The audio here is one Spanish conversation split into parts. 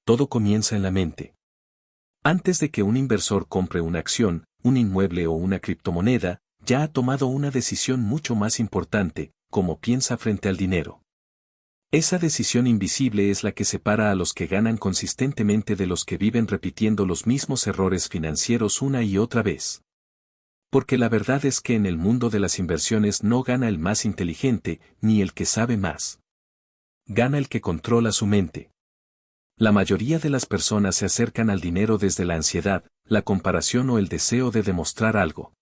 todo comienza en la mente. Antes de que un inversor compre una acción, un inmueble o una criptomoneda, ya ha tomado una decisión mucho más importante, cómo piensa frente al dinero. Esa decisión invisible es la que separa a los que ganan consistentemente de los que viven repitiendo los mismos errores financieros una y otra vez. Porque la verdad es que en el mundo de las inversiones no gana el más inteligente, ni el que sabe más. Gana el que controla su mente. La mayoría de las personas se acercan al dinero desde la ansiedad, la comparación o el deseo de demostrar algo.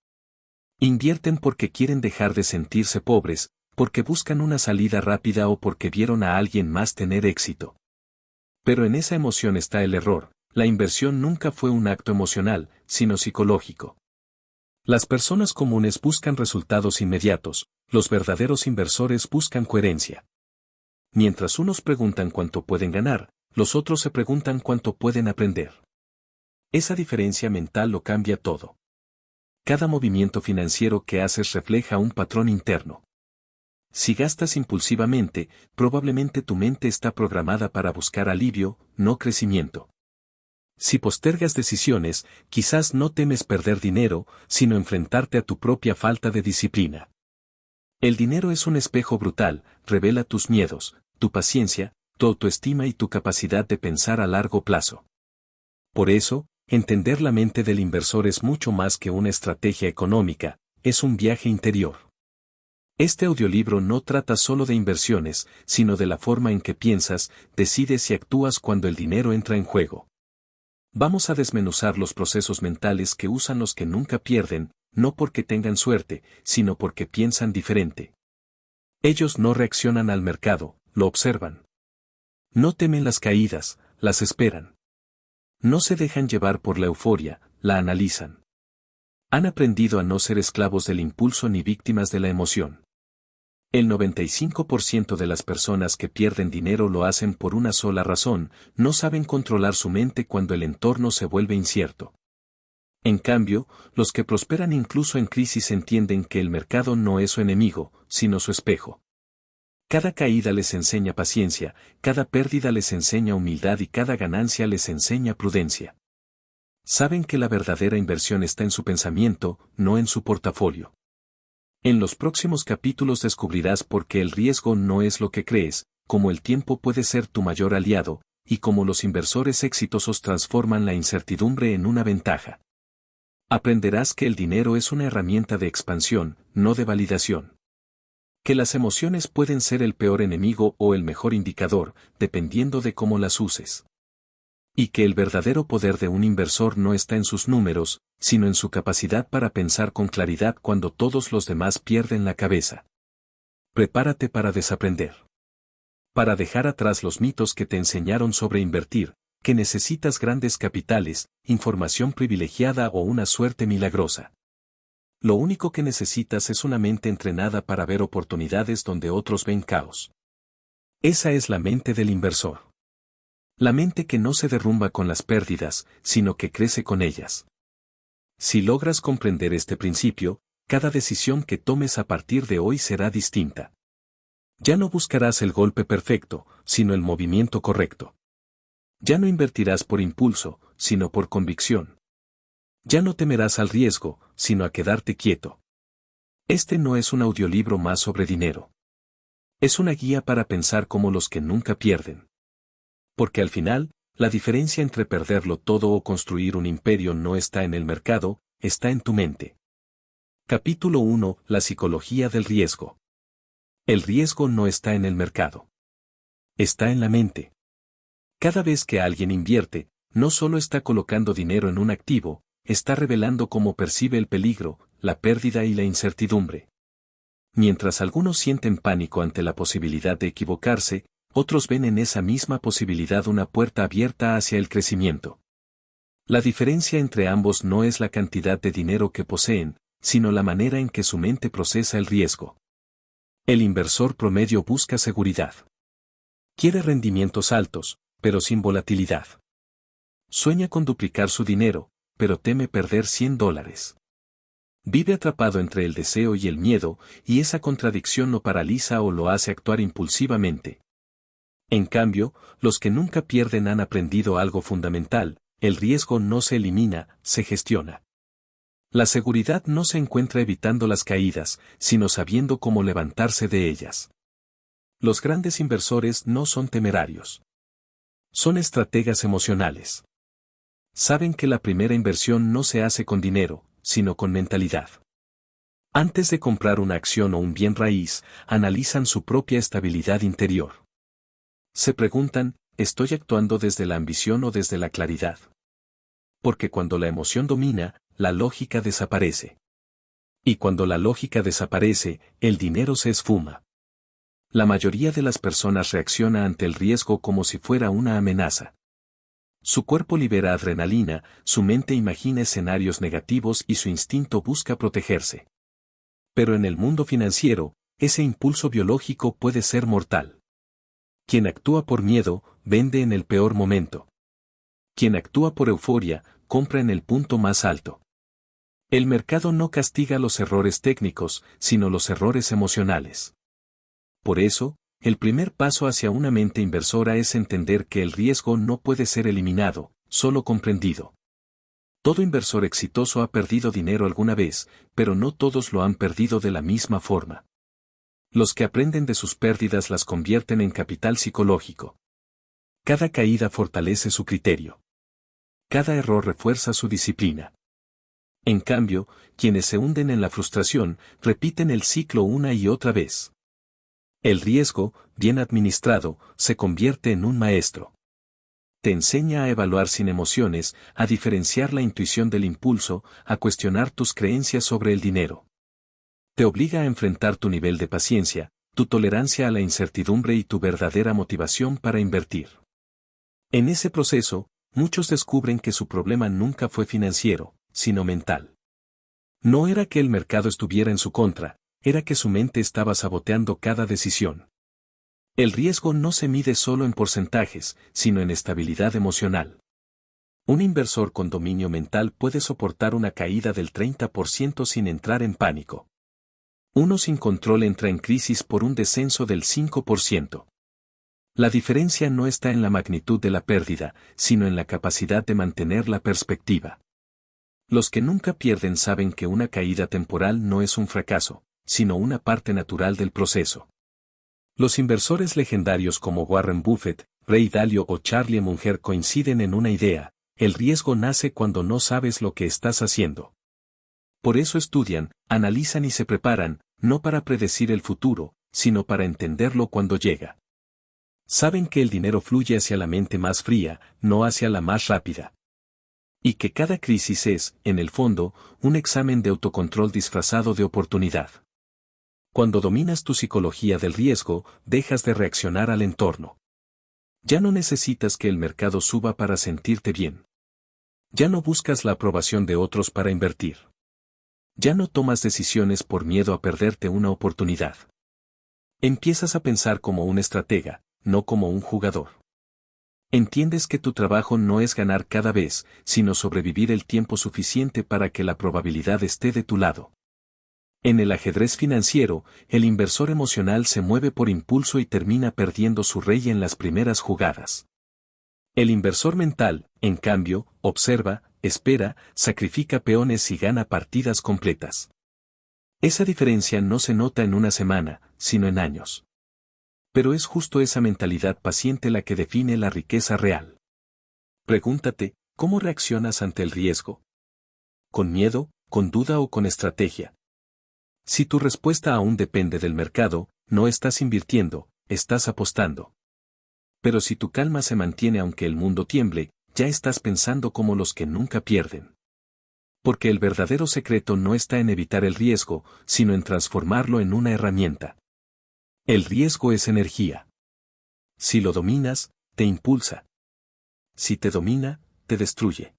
Invierten porque quieren dejar de sentirse pobres, porque buscan una salida rápida o porque vieron a alguien más tener éxito. Pero en esa emoción está el error, la inversión nunca fue un acto emocional, sino psicológico. Las personas comunes buscan resultados inmediatos, los verdaderos inversores buscan coherencia. Mientras unos preguntan cuánto pueden ganar, los otros se preguntan cuánto pueden aprender. Esa diferencia mental lo cambia todo. Cada movimiento financiero que haces refleja un patrón interno. Si gastas impulsivamente, probablemente tu mente está programada para buscar alivio, no crecimiento. Si postergas decisiones, quizás no temes perder dinero, sino enfrentarte a tu propia falta de disciplina. El dinero es un espejo brutal, revela tus miedos, tu paciencia, tu autoestima y tu capacidad de pensar a largo plazo. Por eso, entender la mente del inversor es mucho más que una estrategia económica, es un viaje interior. Este audiolibro no trata solo de inversiones, sino de la forma en que piensas, decides y actúas cuando el dinero entra en juego. Vamos a desmenuzar los procesos mentales que usan los que nunca pierden, no porque tengan suerte, sino porque piensan diferente. Ellos no reaccionan al mercado, lo observan. No temen las caídas, las esperan. No se dejan llevar por la euforia, la analizan. Han aprendido a no ser esclavos del impulso ni víctimas de la emoción. El 95% de las personas que pierden dinero lo hacen por una sola razón, no saben controlar su mente cuando el entorno se vuelve incierto. En cambio, los que prosperan incluso en crisis entienden que el mercado no es su enemigo, sino su espejo. Cada caída les enseña paciencia, cada pérdida les enseña humildad y cada ganancia les enseña prudencia. Saben que la verdadera inversión está en su pensamiento, no en su portafolio. En los próximos capítulos descubrirás por qué el riesgo no es lo que crees, cómo el tiempo puede ser tu mayor aliado, y cómo los inversores exitosos transforman la incertidumbre en una ventaja. Aprenderás que el dinero es una herramienta de expansión, no de validación. Que las emociones pueden ser el peor enemigo o el mejor indicador, dependiendo de cómo las uses. Y que el verdadero poder de un inversor no está en sus números, sino en su capacidad para pensar con claridad cuando todos los demás pierden la cabeza. Prepárate para desaprender. Para dejar atrás los mitos que te enseñaron sobre invertir, que necesitas grandes capitales, información privilegiada o una suerte milagrosa. Lo único que necesitas es una mente entrenada para ver oportunidades donde otros ven caos. Esa es la mente del inversor. La mente que no se derrumba con las pérdidas, sino que crece con ellas. Si logras comprender este principio, cada decisión que tomes a partir de hoy será distinta. Ya no buscarás el golpe perfecto, sino el movimiento correcto. Ya no invertirás por impulso, sino por convicción. Ya no temerás al riesgo, sino a quedarte quieto. Este no es un audiolibro más sobre dinero. Es una guía para pensar como los que nunca pierden. Porque al final, la diferencia entre perderlo todo o construir un imperio no está en el mercado, está en tu mente. Capítulo 1. La psicología del riesgo. El riesgo no está en el mercado. Está en la mente. Cada vez que alguien invierte, no solo está colocando dinero en un activo, está revelando cómo percibe el peligro, la pérdida y la incertidumbre. Mientras algunos sienten pánico ante la posibilidad de equivocarse, otros ven en esa misma posibilidad una puerta abierta hacia el crecimiento. La diferencia entre ambos no es la cantidad de dinero que poseen, sino la manera en que su mente procesa el riesgo. El inversor promedio busca seguridad. Quiere rendimientos altos, pero sin volatilidad. Sueña con duplicar su dinero, pero teme perder $100. Vive atrapado entre el deseo y el miedo, y esa contradicción lo paraliza o lo hace actuar impulsivamente. En cambio, los que nunca pierden han aprendido algo fundamental: el riesgo no se elimina, se gestiona. La seguridad no se encuentra evitando las caídas, sino sabiendo cómo levantarse de ellas. Los grandes inversores no son temerarios. Son estrategas emocionales. Saben que la primera inversión no se hace con dinero, sino con mentalidad. Antes de comprar una acción o un bien raíz, analizan su propia estabilidad interior. Se preguntan, ¿estoy actuando desde la ambición o desde la claridad? Porque cuando la emoción domina, la lógica desaparece. Y cuando la lógica desaparece, el dinero se esfuma. La mayoría de las personas reacciona ante el riesgo como si fuera una amenaza. Su cuerpo libera adrenalina, su mente imagina escenarios negativos y su instinto busca protegerse. Pero en el mundo financiero, ese impulso biológico puede ser mortal. Quien actúa por miedo, vende en el peor momento. Quien actúa por euforia, compra en el punto más alto. El mercado no castiga los errores técnicos, sino los errores emocionales. Por eso, el primer paso hacia una mente inversora es entender que el riesgo no puede ser eliminado, solo comprendido. Todo inversor exitoso ha perdido dinero alguna vez, pero no todos lo han perdido de la misma forma. Los que aprenden de sus pérdidas las convierten en capital psicológico. Cada caída fortalece su criterio. Cada error refuerza su disciplina. En cambio, quienes se hunden en la frustración, repiten el ciclo una y otra vez. El riesgo, bien administrado, se convierte en un maestro. Te enseña a evaluar sin emociones, a diferenciar la intuición del impulso, a cuestionar tus creencias sobre el dinero. Te obliga a enfrentar tu nivel de paciencia, tu tolerancia a la incertidumbre y tu verdadera motivación para invertir. En ese proceso, muchos descubren que su problema nunca fue financiero, sino mental. No era que el mercado estuviera en su contra, era que su mente estaba saboteando cada decisión. El riesgo no se mide solo en porcentajes, sino en estabilidad emocional. Un inversor con dominio mental puede soportar una caída del 30% sin entrar en pánico. Uno sin control entra en crisis por un descenso del 5%. La diferencia no está en la magnitud de la pérdida, sino en la capacidad de mantener la perspectiva. Los que nunca pierden saben que una caída temporal no es un fracaso, sino una parte natural del proceso. Los inversores legendarios como Warren Buffett, Ray Dalio o Charlie Munger coinciden en una idea: el riesgo nace cuando no sabes lo que estás haciendo. Por eso estudian, analizan y se preparan, no para predecir el futuro, sino para entenderlo cuando llega. Saben que el dinero fluye hacia la mente más fría, no hacia la más rápida. Y que cada crisis es, en el fondo, un examen de autocontrol disfrazado de oportunidad. Cuando dominas tu psicología del riesgo, dejas de reaccionar al entorno. Ya no necesitas que el mercado suba para sentirte bien. Ya no buscas la aprobación de otros para invertir. Ya no tomas decisiones por miedo a perderte una oportunidad. Empiezas a pensar como un estratega, no como un jugador. Entiendes que tu trabajo no es ganar cada vez, sino sobrevivir el tiempo suficiente para que la probabilidad esté de tu lado. En el ajedrez financiero, el inversor emocional se mueve por impulso y termina perdiendo su rey en las primeras jugadas. El inversor mental, en cambio, observa, espera, sacrifica peones y gana partidas completas. Esa diferencia no se nota en una semana, sino en años. Pero es justo esa mentalidad paciente la que define la riqueza real. Pregúntate, ¿cómo reaccionas ante el riesgo? ¿Con miedo, con duda o con estrategia? Si tu respuesta aún depende del mercado, no estás invirtiendo, estás apostando. Pero si tu calma se mantiene aunque el mundo tiemble, ya estás pensando como los que nunca pierden. Porque el verdadero secreto no está en evitar el riesgo, sino en transformarlo en una herramienta. El riesgo es energía. Si lo dominas, te impulsa. Si te domina, te destruye.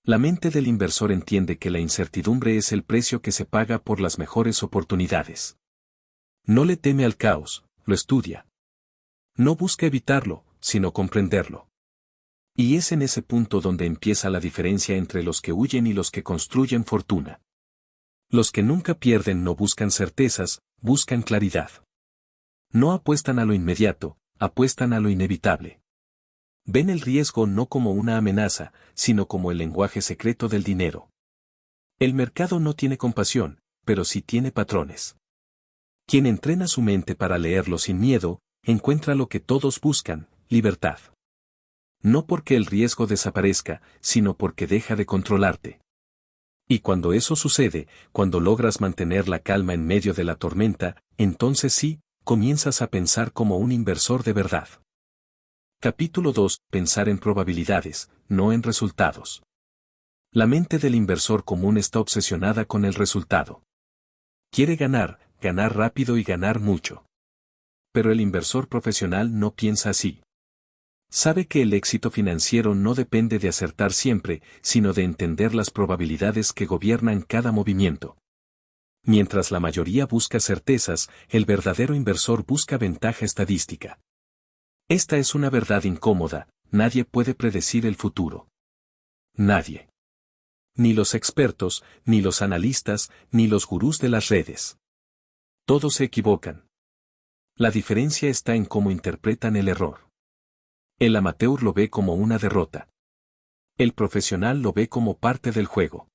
La mente del inversor entiende que la incertidumbre es el precio que se paga por las mejores oportunidades. No le teme al caos, lo estudia. No busca evitarlo, sino comprenderlo. Y es en ese punto donde empieza la diferencia entre los que huyen y los que construyen fortuna. Los que nunca pierden no buscan certezas, buscan claridad. No apuestan a lo inmediato, apuestan a lo inevitable. Ven el riesgo no como una amenaza, sino como el lenguaje secreto del dinero. El mercado no tiene compasión, pero sí tiene patrones. Quien entrena su mente para leerlo sin miedo, encuentra lo que todos buscan, libertad. No porque el riesgo desaparezca, sino porque deja de controlarte. Y cuando eso sucede, cuando logras mantener la calma en medio de la tormenta, entonces sí, comienzas a pensar como un inversor de verdad. Capítulo 2. Pensar en probabilidades, no en resultados. La mente del inversor común está obsesionada con el resultado. Quiere ganar, ganar rápido y ganar mucho. Pero el inversor profesional no piensa así. Sabe que el éxito financiero no depende de acertar siempre, sino de entender las probabilidades que gobiernan cada movimiento. Mientras la mayoría busca certezas, el verdadero inversor busca ventaja estadística. Esta es una verdad incómoda, nadie puede predecir el futuro. Nadie. Ni los expertos, ni los analistas, ni los gurús de las redes. Todos se equivocan. La diferencia está en cómo interpretan el error. El amateur lo ve como una derrota. El profesional lo ve como parte del juego.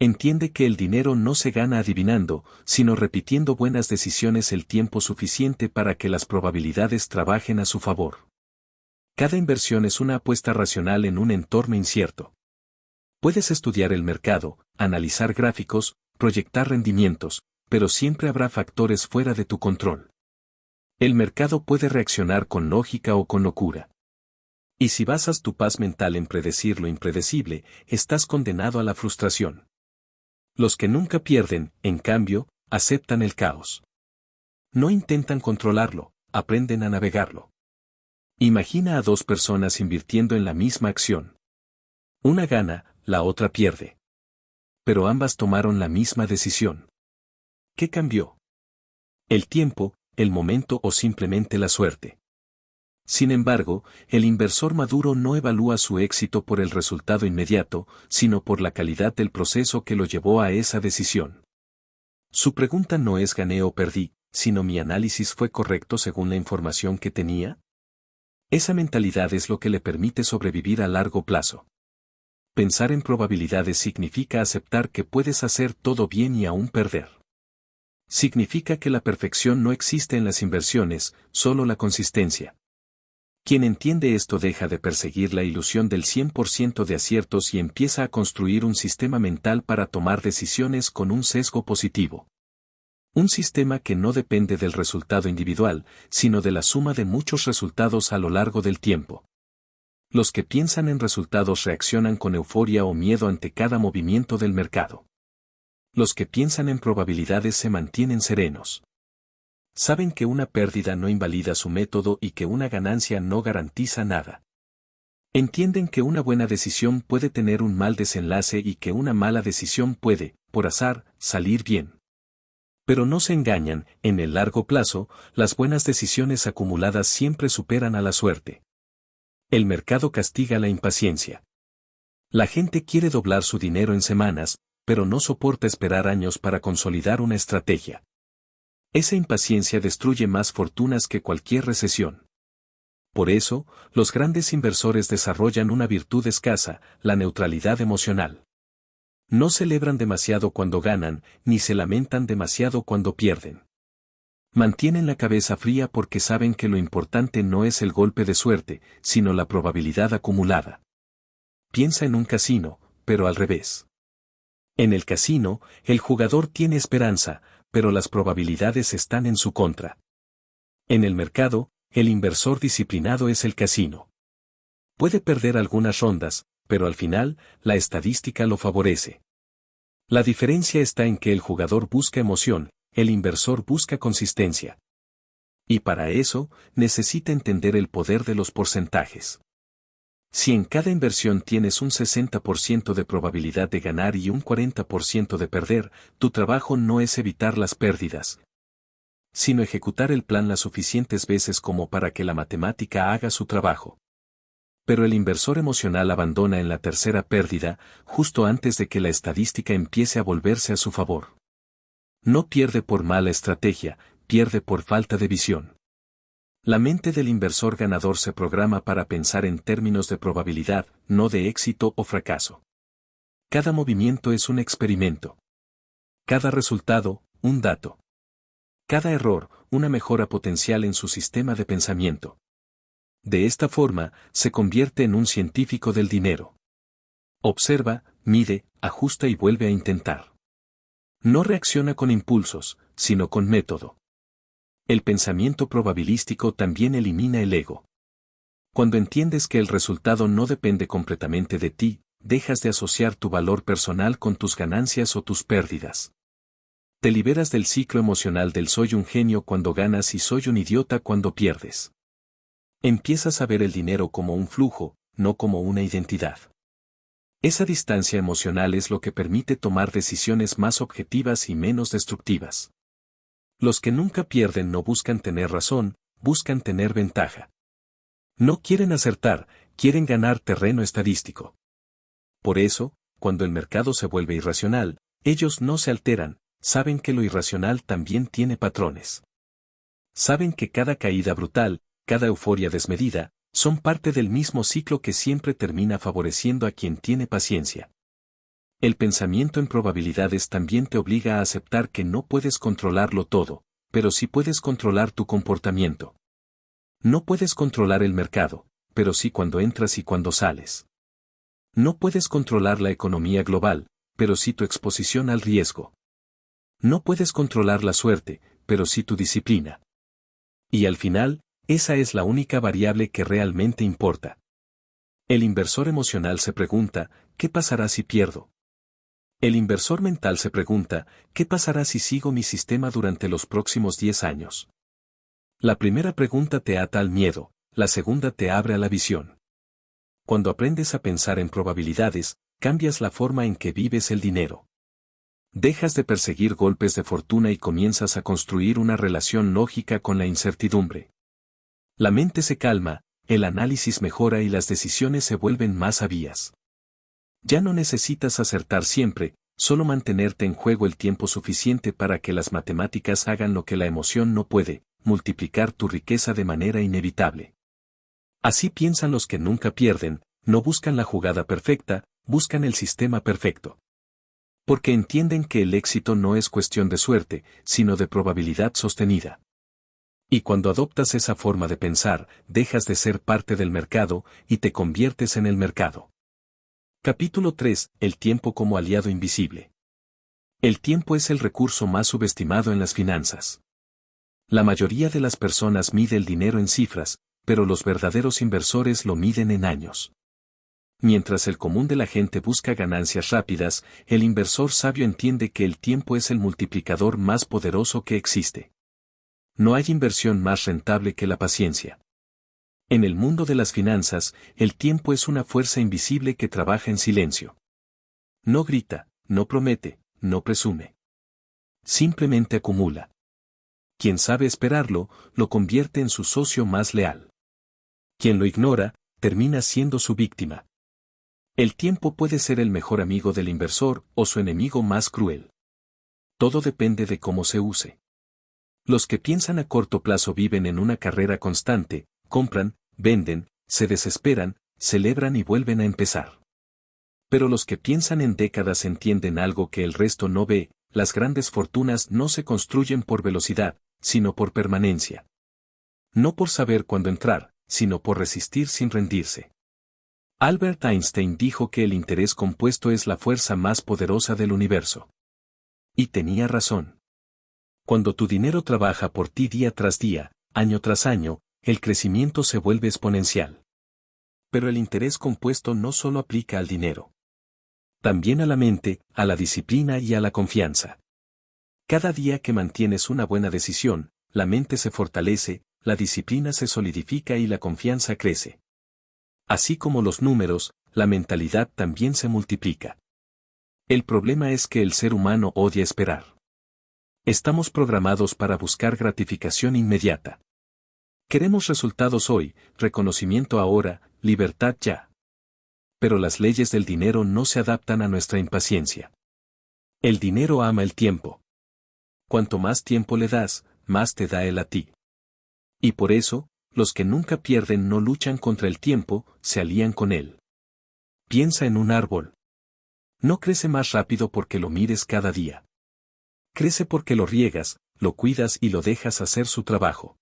Entiende que el dinero no se gana adivinando, sino repitiendo buenas decisiones el tiempo suficiente para que las probabilidades trabajen a su favor. Cada inversión es una apuesta racional en un entorno incierto. Puedes estudiar el mercado, analizar gráficos, proyectar rendimientos, pero siempre habrá factores fuera de tu control. El mercado puede reaccionar con lógica o con locura. Y si basas tu paz mental en predecir lo impredecible, estás condenado a la frustración. Los que nunca pierden, en cambio, aceptan el caos. No intentan controlarlo, aprenden a navegarlo. Imagina a dos personas invirtiendo en la misma acción. Una gana, la otra pierde. Pero ambas tomaron la misma decisión. ¿Qué cambió? ¿El tiempo, el momento o simplemente la suerte? Sin embargo, el inversor maduro no evalúa su éxito por el resultado inmediato, sino por la calidad del proceso que lo llevó a esa decisión. Su pregunta no es gané o perdí, sino mi análisis fue correcto según la información que tenía. Esa mentalidad es lo que le permite sobrevivir a largo plazo. Pensar en probabilidades significa aceptar que puedes hacer todo bien y aún perder. Significa que la perfección no existe en las inversiones, solo la consistencia. Quien entiende esto deja de perseguir la ilusión del 100% de aciertos y empieza a construir un sistema mental para tomar decisiones con un sesgo positivo. Un sistema que no depende del resultado individual, sino de la suma de muchos resultados a lo largo del tiempo. Los que piensan en resultados reaccionan con euforia o miedo ante cada movimiento del mercado. Los que piensan en probabilidades se mantienen serenos. Saben que una pérdida no invalida su método y que una ganancia no garantiza nada. Entienden que una buena decisión puede tener un mal desenlace y que una mala decisión puede, por azar, salir bien. Pero no se engañan, en el largo plazo, las buenas decisiones acumuladas siempre superan a la suerte. El mercado castiga la impaciencia. La gente quiere doblar su dinero en semanas, pero no soporta esperar años para consolidar una estrategia. Esa impaciencia destruye más fortunas que cualquier recesión. Por eso, los grandes inversores desarrollan una virtud escasa, la neutralidad emocional. No celebran demasiado cuando ganan, ni se lamentan demasiado cuando pierden. Mantienen la cabeza fría porque saben que lo importante no es el golpe de suerte, sino la probabilidad acumulada. Piensa en un casino, pero al revés. En el casino, el jugador tiene esperanza, pero las probabilidades están en su contra. En el mercado, el inversor disciplinado es el casino. Puede perder algunas rondas, pero al final, la estadística lo favorece. La diferencia está en que el jugador busca emoción, el inversor busca consistencia. Y para eso, necesita entender el poder de los porcentajes. Si en cada inversión tienes un 60% de probabilidad de ganar y un 40% de perder, tu trabajo no es evitar las pérdidas, sino ejecutar el plan las suficientes veces como para que la matemática haga su trabajo. Pero el inversor emocional abandona en la tercera pérdida, justo antes de que la estadística empiece a volverse a su favor. No pierde por mala estrategia, pierde por falta de visión. La mente del inversor ganador se programa para pensar en términos de probabilidad, no de éxito o fracaso. Cada movimiento es un experimento. Cada resultado, un dato. Cada error, una mejora potencial en su sistema de pensamiento. De esta forma, se convierte en un científico del dinero. Observa, mide, ajusta y vuelve a intentar. No reacciona con impulsos, sino con método. El pensamiento probabilístico también elimina el ego. Cuando entiendes que el resultado no depende completamente de ti, dejas de asociar tu valor personal con tus ganancias o tus pérdidas. Te liberas del ciclo emocional del soy un genio cuando ganas y soy un idiota cuando pierdes. Empiezas a ver el dinero como un flujo, no como una identidad. Esa distancia emocional es lo que permite tomar decisiones más objetivas y menos destructivas. Los que nunca pierden no buscan tener razón, buscan tener ventaja. No quieren acertar, quieren ganar terreno estadístico. Por eso, cuando el mercado se vuelve irracional, ellos no se alteran, saben que lo irracional también tiene patrones. Saben que cada caída brutal, cada euforia desmedida, son parte del mismo ciclo que siempre termina favoreciendo a quien tiene paciencia. El pensamiento en probabilidades también te obliga a aceptar que no puedes controlarlo todo, pero sí puedes controlar tu comportamiento. No puedes controlar el mercado, pero sí cuando entras y cuando sales. No puedes controlar la economía global, pero sí tu exposición al riesgo. No puedes controlar la suerte, pero sí tu disciplina. Y al final, esa es la única variable que realmente importa. El inversor emocional se pregunta, ¿qué pasará si pierdo? El inversor mental se pregunta, ¿qué pasará si sigo mi sistema durante los próximos 10 años? La primera pregunta te ata al miedo, la segunda te abre a la visión. Cuando aprendes a pensar en probabilidades, cambias la forma en que vives el dinero. Dejas de perseguir golpes de fortuna y comienzas a construir una relación lógica con la incertidumbre. La mente se calma, el análisis mejora y las decisiones se vuelven más sabias. Ya no necesitas acertar siempre, solo mantenerte en juego el tiempo suficiente para que las matemáticas hagan lo que la emoción no puede, multiplicar tu riqueza de manera inevitable. Así piensan los que nunca pierden, no buscan la jugada perfecta, buscan el sistema perfecto. Porque entienden que el éxito no es cuestión de suerte, sino de probabilidad sostenida. Y cuando adoptas esa forma de pensar, dejas de ser parte del mercado y te conviertes en el mercado. Capítulo 3. El tiempo como aliado invisible. El tiempo es el recurso más subestimado en las finanzas. La mayoría de las personas mide el dinero en cifras, pero los verdaderos inversores lo miden en años. Mientras el común de la gente busca ganancias rápidas, el inversor sabio entiende que el tiempo es el multiplicador más poderoso que existe. No hay inversión más rentable que la paciencia. En el mundo de las finanzas, el tiempo es una fuerza invisible que trabaja en silencio. No grita, no promete, no presume. Simplemente acumula. Quien sabe esperarlo, lo convierte en su socio más leal. Quien lo ignora, termina siendo su víctima. El tiempo puede ser el mejor amigo del inversor o su enemigo más cruel. Todo depende de cómo se use. Los que piensan a corto plazo viven en una carrera constante, compran, venden, se desesperan, celebran y vuelven a empezar. Pero los que piensan en décadas entienden algo que el resto no ve, las grandes fortunas no se construyen por velocidad, sino por permanencia. No por saber cuándo entrar, sino por resistir sin rendirse. Albert Einstein dijo que el interés compuesto es la fuerza más poderosa del universo. Y tenía razón. Cuando tu dinero trabaja por ti día tras día, año tras año, el crecimiento se vuelve exponencial. Pero el interés compuesto no solo aplica al dinero. También a la mente, a la disciplina y a la confianza. Cada día que mantienes una buena decisión, la mente se fortalece, la disciplina se solidifica y la confianza crece. Así como los números, la mentalidad también se multiplica. El problema es que el ser humano odia esperar. Estamos programados para buscar gratificación inmediata. Queremos resultados hoy, reconocimiento ahora, libertad ya. Pero las leyes del dinero no se adaptan a nuestra impaciencia. El dinero ama el tiempo. Cuanto más tiempo le das, más te da él a ti. Y por eso, los que nunca pierden no luchan contra el tiempo, se alían con él. Piensa en un árbol. No crece más rápido porque lo mires cada día. Crece porque lo riegas, lo cuidas y lo dejas hacer su trabajo.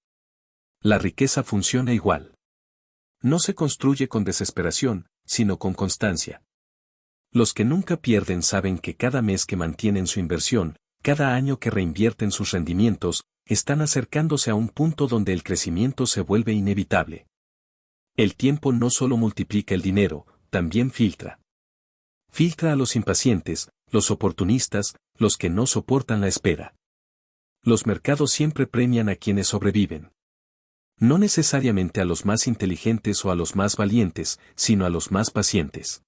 La riqueza funciona igual. No se construye con desesperación, sino con constancia. Los que nunca pierden saben que cada mes que mantienen su inversión, cada año que reinvierten sus rendimientos, están acercándose a un punto donde el crecimiento se vuelve inevitable. El tiempo no solo multiplica el dinero, también filtra. Filtra a los impacientes, los oportunistas, los que no soportan la espera. Los mercados siempre premian a quienes sobreviven. No necesariamente a los más inteligentes o a los más valientes, sino a los más pacientes.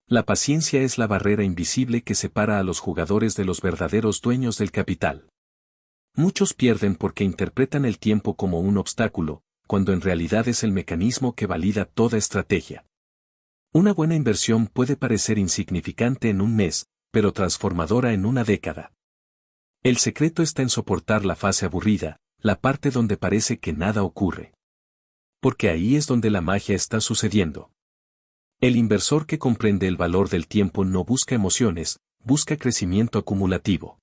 La paciencia es la barrera invisible que separa a los jugadores de los verdaderos dueños del capital. Muchos pierden porque interpretan el tiempo como un obstáculo, cuando en realidad es el mecanismo que valida toda estrategia. Una buena inversión puede parecer insignificante en un mes, pero transformadora en una década. El secreto está en soportar la fase aburrida, la parte donde parece que nada ocurre. Porque ahí es donde la magia está sucediendo. El inversor que comprende el valor del tiempo no busca emociones, busca crecimiento acumulativo.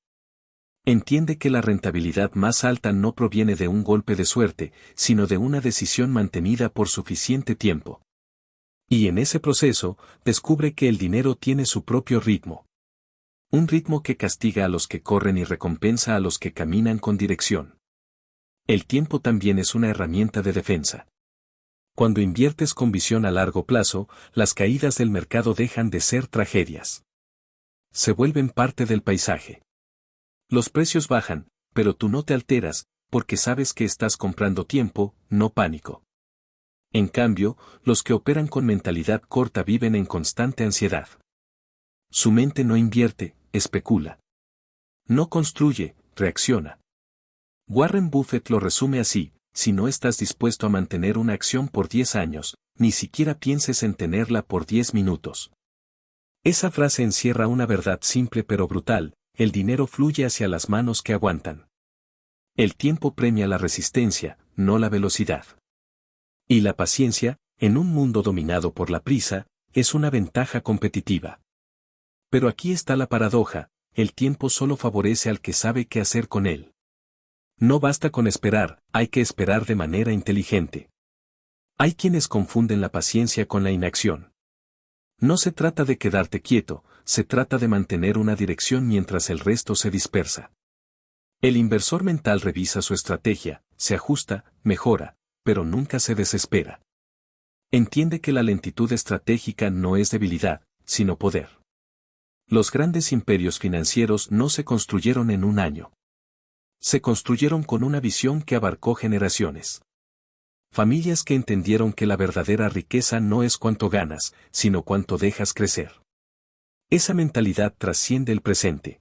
Entiende que la rentabilidad más alta no proviene de un golpe de suerte, sino de una decisión mantenida por suficiente tiempo. Y en ese proceso, descubre que el dinero tiene su propio ritmo. Un ritmo que castiga a los que corren y recompensa a los que caminan con dirección. El tiempo también es una herramienta de defensa. Cuando inviertes con visión a largo plazo, las caídas del mercado dejan de ser tragedias. Se vuelven parte del paisaje. Los precios bajan, pero tú no te alteras, porque sabes que estás comprando tiempo, no pánico. En cambio, los que operan con mentalidad corta viven en constante ansiedad. Su mente no invierte, especula. No construye, reacciona. Warren Buffett lo resume así: si no estás dispuesto a mantener una acción por 10 años, ni siquiera pienses en tenerla por 10 minutos. Esa frase encierra una verdad simple pero brutal: el dinero fluye hacia las manos que aguantan. El tiempo premia la resistencia, no la velocidad. Y la paciencia, en un mundo dominado por la prisa, es una ventaja competitiva. Pero aquí está la paradoja: el tiempo solo favorece al que sabe qué hacer con él. No basta con esperar, hay que esperar de manera inteligente. Hay quienes confunden la paciencia con la inacción. No se trata de quedarte quieto, se trata de mantener una dirección mientras el resto se dispersa. El inversor mental revisa su estrategia, se ajusta, mejora, pero nunca se desespera. Entiende que la lentitud estratégica no es debilidad, sino poder. Los grandes imperios financieros no se construyeron en un año. Se construyeron con una visión que abarcó generaciones. Familias que entendieron que la verdadera riqueza no es cuánto ganas, sino cuánto dejas crecer. Esa mentalidad trasciende el presente.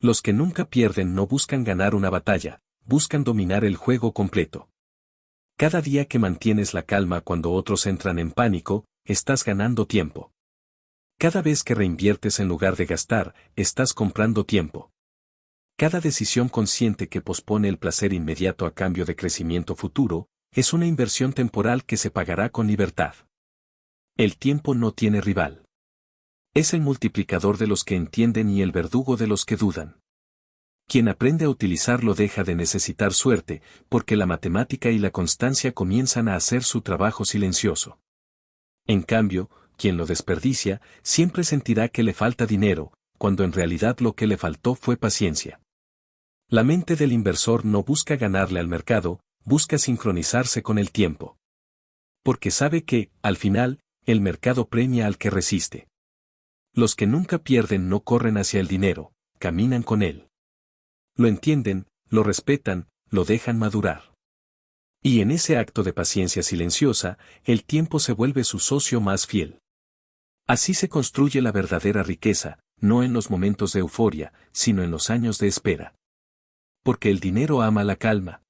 Los que nunca pierden no buscan ganar una batalla, buscan dominar el juego completo. Cada día que mantienes la calma cuando otros entran en pánico, estás ganando tiempo. Cada vez que reinviertes en lugar de gastar, estás comprando tiempo. Cada decisión consciente que pospone el placer inmediato a cambio de crecimiento futuro, es una inversión temporal que se pagará con libertad. El tiempo no tiene rival. Es el multiplicador de los que entienden y el verdugo de los que dudan. Quien aprende a utilizarlo deja de necesitar suerte, porque la matemática y la constancia comienzan a hacer su trabajo silencioso. En cambio, quien lo desperdicia, siempre sentirá que le falta dinero, cuando en realidad lo que le faltó fue paciencia. La mente del inversor no busca ganarle al mercado, busca sincronizarse con el tiempo. Porque sabe que, al final, el mercado premia al que resiste. Los que nunca pierden no corren hacia el dinero, caminan con él. Lo entienden, lo respetan, lo dejan madurar. Y en ese acto de paciencia silenciosa, el tiempo se vuelve su socio más fiel. Así se construye la verdadera riqueza, no en los momentos de euforia, sino en los años de espera. Porque el dinero ama la calma.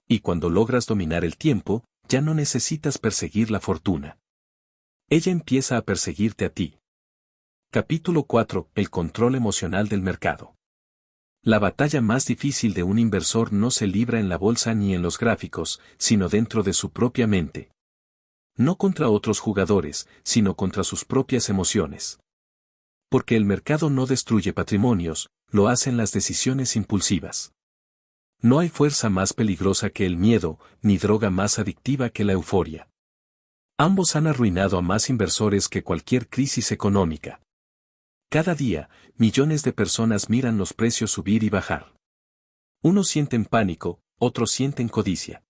Y cuando logras dominar el tiempo, ya no necesitas perseguir la fortuna. Ella empieza a perseguirte a ti. Capítulo 4: El control emocional del mercado. La batalla más difícil de un inversor no se libra en la bolsa ni en los gráficos, sino dentro de su propia mente. No contra otros jugadores, sino contra sus propias emociones. Porque el mercado no destruye patrimonios, lo hacen las decisiones impulsivas. No hay fuerza más peligrosa que el miedo, ni droga más adictiva que la euforia. Ambos han arruinado a más inversores que cualquier crisis económica. Cada día, millones de personas miran los precios subir y bajar. Unos sienten pánico, otros sienten codicia.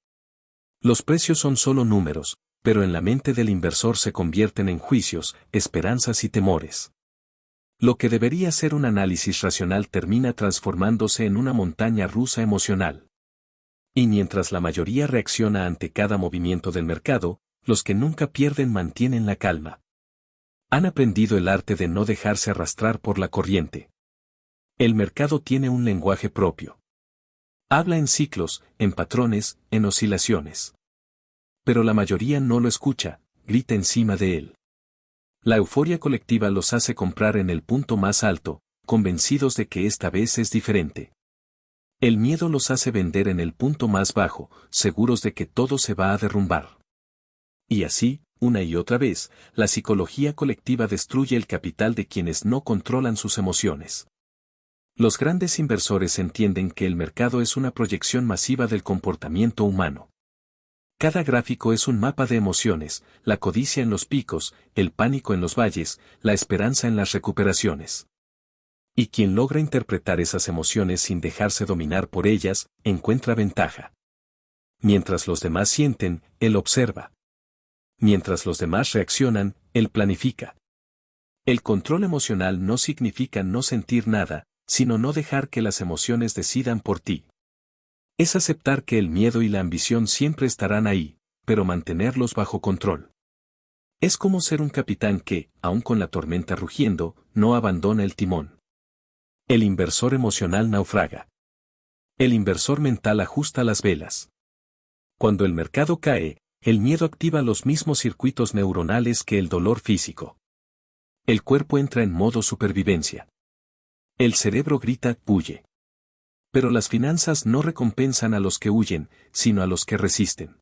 Los precios son solo números, pero en la mente del inversor se convierten en juicios, esperanzas y temores. Lo que debería ser un análisis racional termina transformándose en una montaña rusa emocional. Y mientras la mayoría reacciona ante cada movimiento del mercado, los que nunca pierden mantienen la calma. Han aprendido el arte de no dejarse arrastrar por la corriente. El mercado tiene un lenguaje propio. Habla en ciclos, en patrones, en oscilaciones. Pero la mayoría no lo escucha, grita encima de él. La euforia colectiva los hace comprar en el punto más alto, convencidos de que esta vez es diferente. El miedo los hace vender en el punto más bajo, seguros de que todo se va a derrumbar. Y así, una y otra vez, la psicología colectiva destruye el capital de quienes no controlan sus emociones. Los grandes inversores entienden que el mercado es una proyección masiva del comportamiento humano. Cada gráfico es un mapa de emociones, la codicia en los picos, el pánico en los valles, la esperanza en las recuperaciones. Y quien logra interpretar esas emociones sin dejarse dominar por ellas, encuentra ventaja. Mientras los demás sienten, él observa. Mientras los demás reaccionan, él planifica. El control emocional no significa no sentir nada, sino no dejar que las emociones decidan por ti. Es aceptar que el miedo y la ambición siempre estarán ahí, pero mantenerlos bajo control. Es como ser un capitán que, aun con la tormenta rugiendo, no abandona el timón. El inversor emocional naufraga. El inversor mental ajusta las velas. Cuando el mercado cae, el miedo activa los mismos circuitos neuronales que el dolor físico. El cuerpo entra en modo supervivencia. El cerebro grita, huye. Pero las finanzas no recompensan a los que huyen, sino a los que resisten.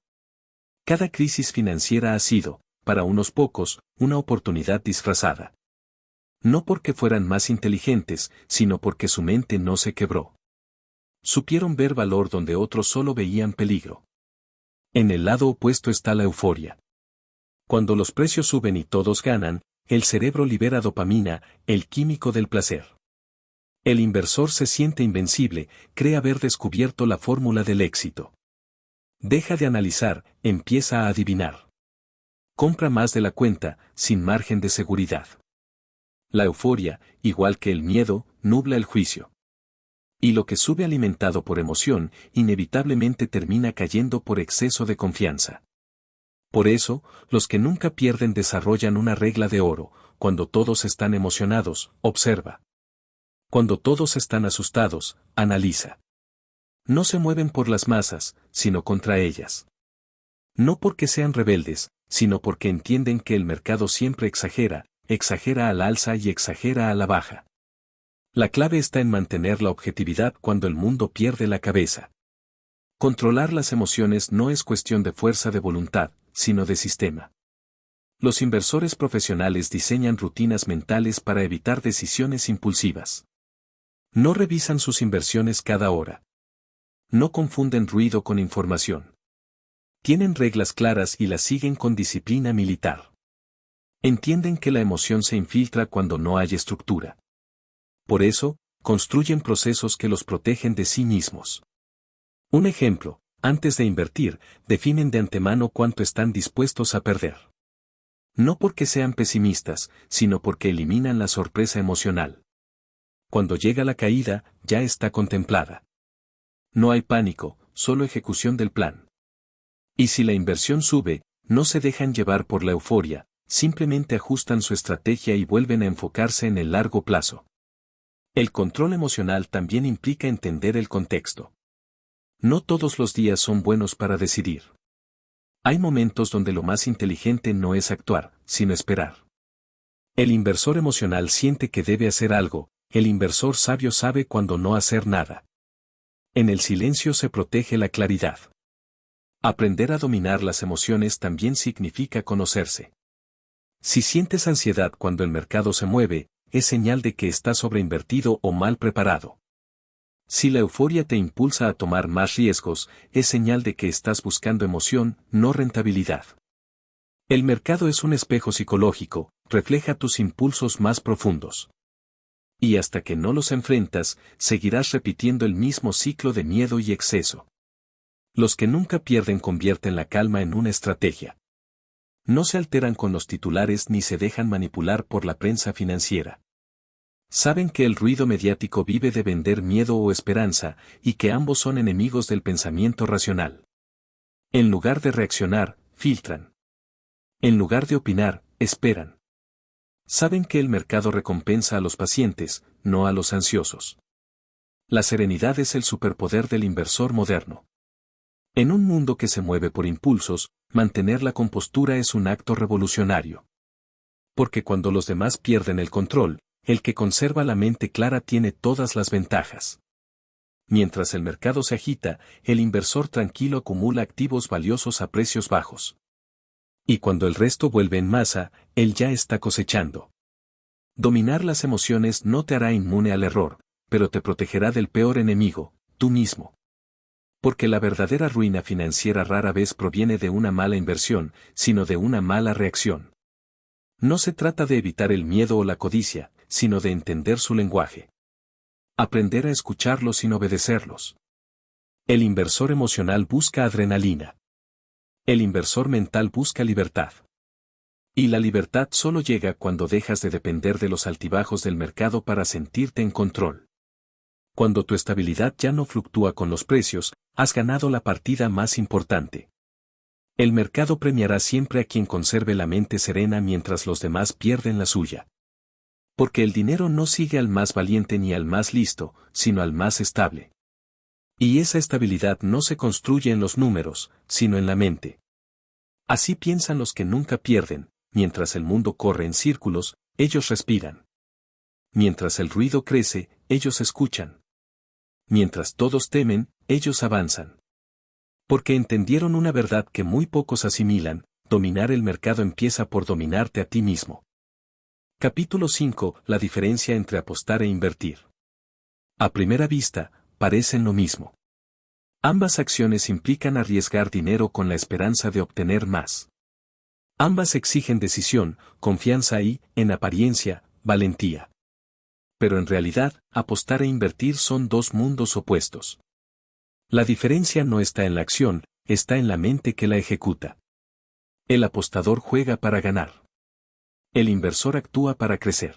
Cada crisis financiera ha sido, para unos pocos, una oportunidad disfrazada. No porque fueran más inteligentes, sino porque su mente no se quebró. Supieron ver valor donde otros solo veían peligro. En el lado opuesto está la euforia. Cuando los precios suben y todos ganan, el cerebro libera dopamina, el químico del placer. El inversor se siente invencible, cree haber descubierto la fórmula del éxito. Deja de analizar, empieza a adivinar. Compra más de la cuenta, sin margen de seguridad. La euforia, igual que el miedo, nubla el juicio. Y lo que sube alimentado por emoción, inevitablemente termina cayendo por exceso de confianza. Por eso, los que nunca pierden desarrollan una regla de oro: cuando todos están emocionados, observa. Cuando todos están asustados, analiza. No se mueven por las masas, sino contra ellas. No porque sean rebeldes, sino porque entienden que el mercado siempre exagera al alza y exagera a la baja. La clave está en mantener la objetividad cuando el mundo pierde la cabeza. Controlar las emociones no es cuestión de fuerza de voluntad, sino de sistema. Los inversores profesionales diseñan rutinas mentales para evitar decisiones impulsivas. No revisan sus inversiones cada hora. No confunden ruido con información. Tienen reglas claras y las siguen con disciplina militar. Entienden que la emoción se infiltra cuando no hay estructura. Por eso, construyen procesos que los protegen de sí mismos. Un ejemplo: antes de invertir, definen de antemano cuánto están dispuestos a perder. No porque sean pesimistas, sino porque eliminan la sorpresa emocional. Cuando llega la caída, ya está contemplada. No hay pánico, solo ejecución del plan. Y si la inversión sube, no se dejan llevar por la euforia, simplemente ajustan su estrategia y vuelven a enfocarse en el largo plazo. El control emocional también implica entender el contexto. No todos los días son buenos para decidir. Hay momentos donde lo más inteligente no es actuar, sino esperar. El inversor emocional siente que debe hacer algo, el inversor sabio sabe cuándo no hacer nada. En el silencio se protege la claridad. Aprender a dominar las emociones también significa conocerse. Si sientes ansiedad cuando el mercado se mueve, es señal de que estás sobreinvertido o mal preparado. Si la euforia te impulsa a tomar más riesgos, es señal de que estás buscando emoción, no rentabilidad. El mercado es un espejo psicológico, refleja tus impulsos más profundos. Y hasta que no los enfrentas, seguirás repitiendo el mismo ciclo de miedo y exceso. Los que nunca pierden convierten la calma en una estrategia. No se alteran con los titulares ni se dejan manipular por la prensa financiera. Saben que el ruido mediático vive de vender miedo o esperanza, y que ambos son enemigos del pensamiento racional. En lugar de reaccionar, filtran. En lugar de opinar, esperan. Saben que el mercado recompensa a los pacientes, no a los ansiosos. La serenidad es el superpoder del inversor moderno. En un mundo que se mueve por impulsos, mantener la compostura es un acto revolucionario. Porque cuando los demás pierden el control, el que conserva la mente clara tiene todas las ventajas. Mientras el mercado se agita, el inversor tranquilo acumula activos valiosos a precios bajos. Y cuando el resto vuelve en masa, él ya está cosechando. Dominar las emociones no te hará inmune al error, pero te protegerá del peor enemigo, tú mismo. Porque la verdadera ruina financiera rara vez proviene de una mala inversión, sino de una mala reacción. No se trata de evitar el miedo o la codicia, sino de entender su lenguaje. Aprender a escucharlos sin obedecerlos. El inversor emocional busca adrenalina. El inversor mental busca libertad. Y la libertad solo llega cuando dejas de depender de los altibajos del mercado para sentirte en control. Cuando tu estabilidad ya no fluctúa con los precios, has ganado la partida más importante. El mercado premiará siempre a quien conserve la mente serena mientras los demás pierden la suya. Porque el dinero no sigue al más valiente ni al más listo, sino al más estable. Y esa estabilidad no se construye en los números, sino en la mente. Así piensan los que nunca pierden, mientras el mundo corre en círculos, ellos respiran. Mientras el ruido crece, ellos escuchan. Mientras todos temen, ellos avanzan. Porque entendieron una verdad que muy pocos asimilan, dominar el mercado empieza por dominarte a ti mismo. Capítulo 5. La diferencia entre apostar e invertir. A primera vista, parecen lo mismo. Ambas acciones implican arriesgar dinero con la esperanza de obtener más. Ambas exigen decisión, confianza y, en apariencia, valentía. Pero en realidad, apostar e invertir son dos mundos opuestos. La diferencia no está en la acción, está en la mente que la ejecuta. El apostador juega para ganar. El inversor actúa para crecer.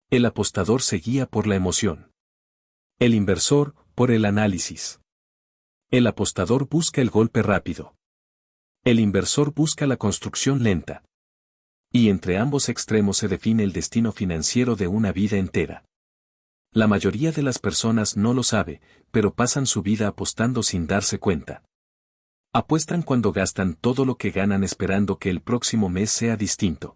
El apostador se guía por la emoción. El inversor, por el análisis. El apostador busca el golpe rápido. El inversor busca la construcción lenta. Y entre ambos extremos se define el destino financiero de una vida entera. La mayoría de las personas no lo sabe, pero pasan su vida apostando sin darse cuenta. Apuestan cuando gastan todo lo que ganan esperando que el próximo mes sea distinto.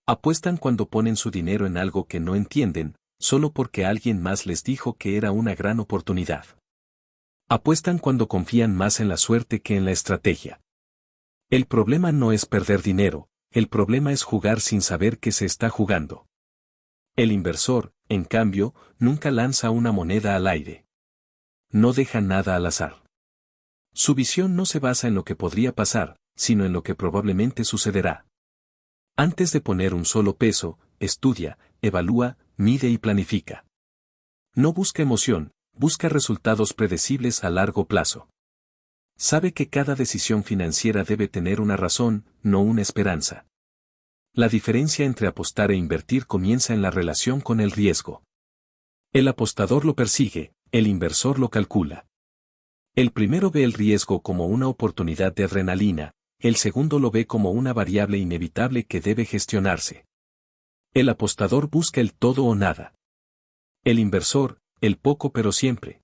Apuestan cuando ponen su dinero en algo que no entienden, solo porque alguien más les dijo que era una gran oportunidad. Apuestan cuando confían más en la suerte que en la estrategia. El problema no es perder dinero, el problema es jugar sin saber que se está jugando. El inversor, en cambio, nunca lanza una moneda al aire. No deja nada al azar. Su visión no se basa en lo que podría pasar, sino en lo que probablemente sucederá. Antes de poner un solo peso, estudia, evalúa, mide y planifica. No busca emoción, busca resultados predecibles a largo plazo. Sabe que cada decisión financiera debe tener una razón, no una esperanza. La diferencia entre apostar e invertir comienza en la relación con el riesgo. El apostador lo persigue, el inversor lo calcula. El primero ve el riesgo como una oportunidad de adrenalina, el segundo lo ve como una variable inevitable que debe gestionarse. El apostador busca el todo o nada. El inversor, el poco pero siempre.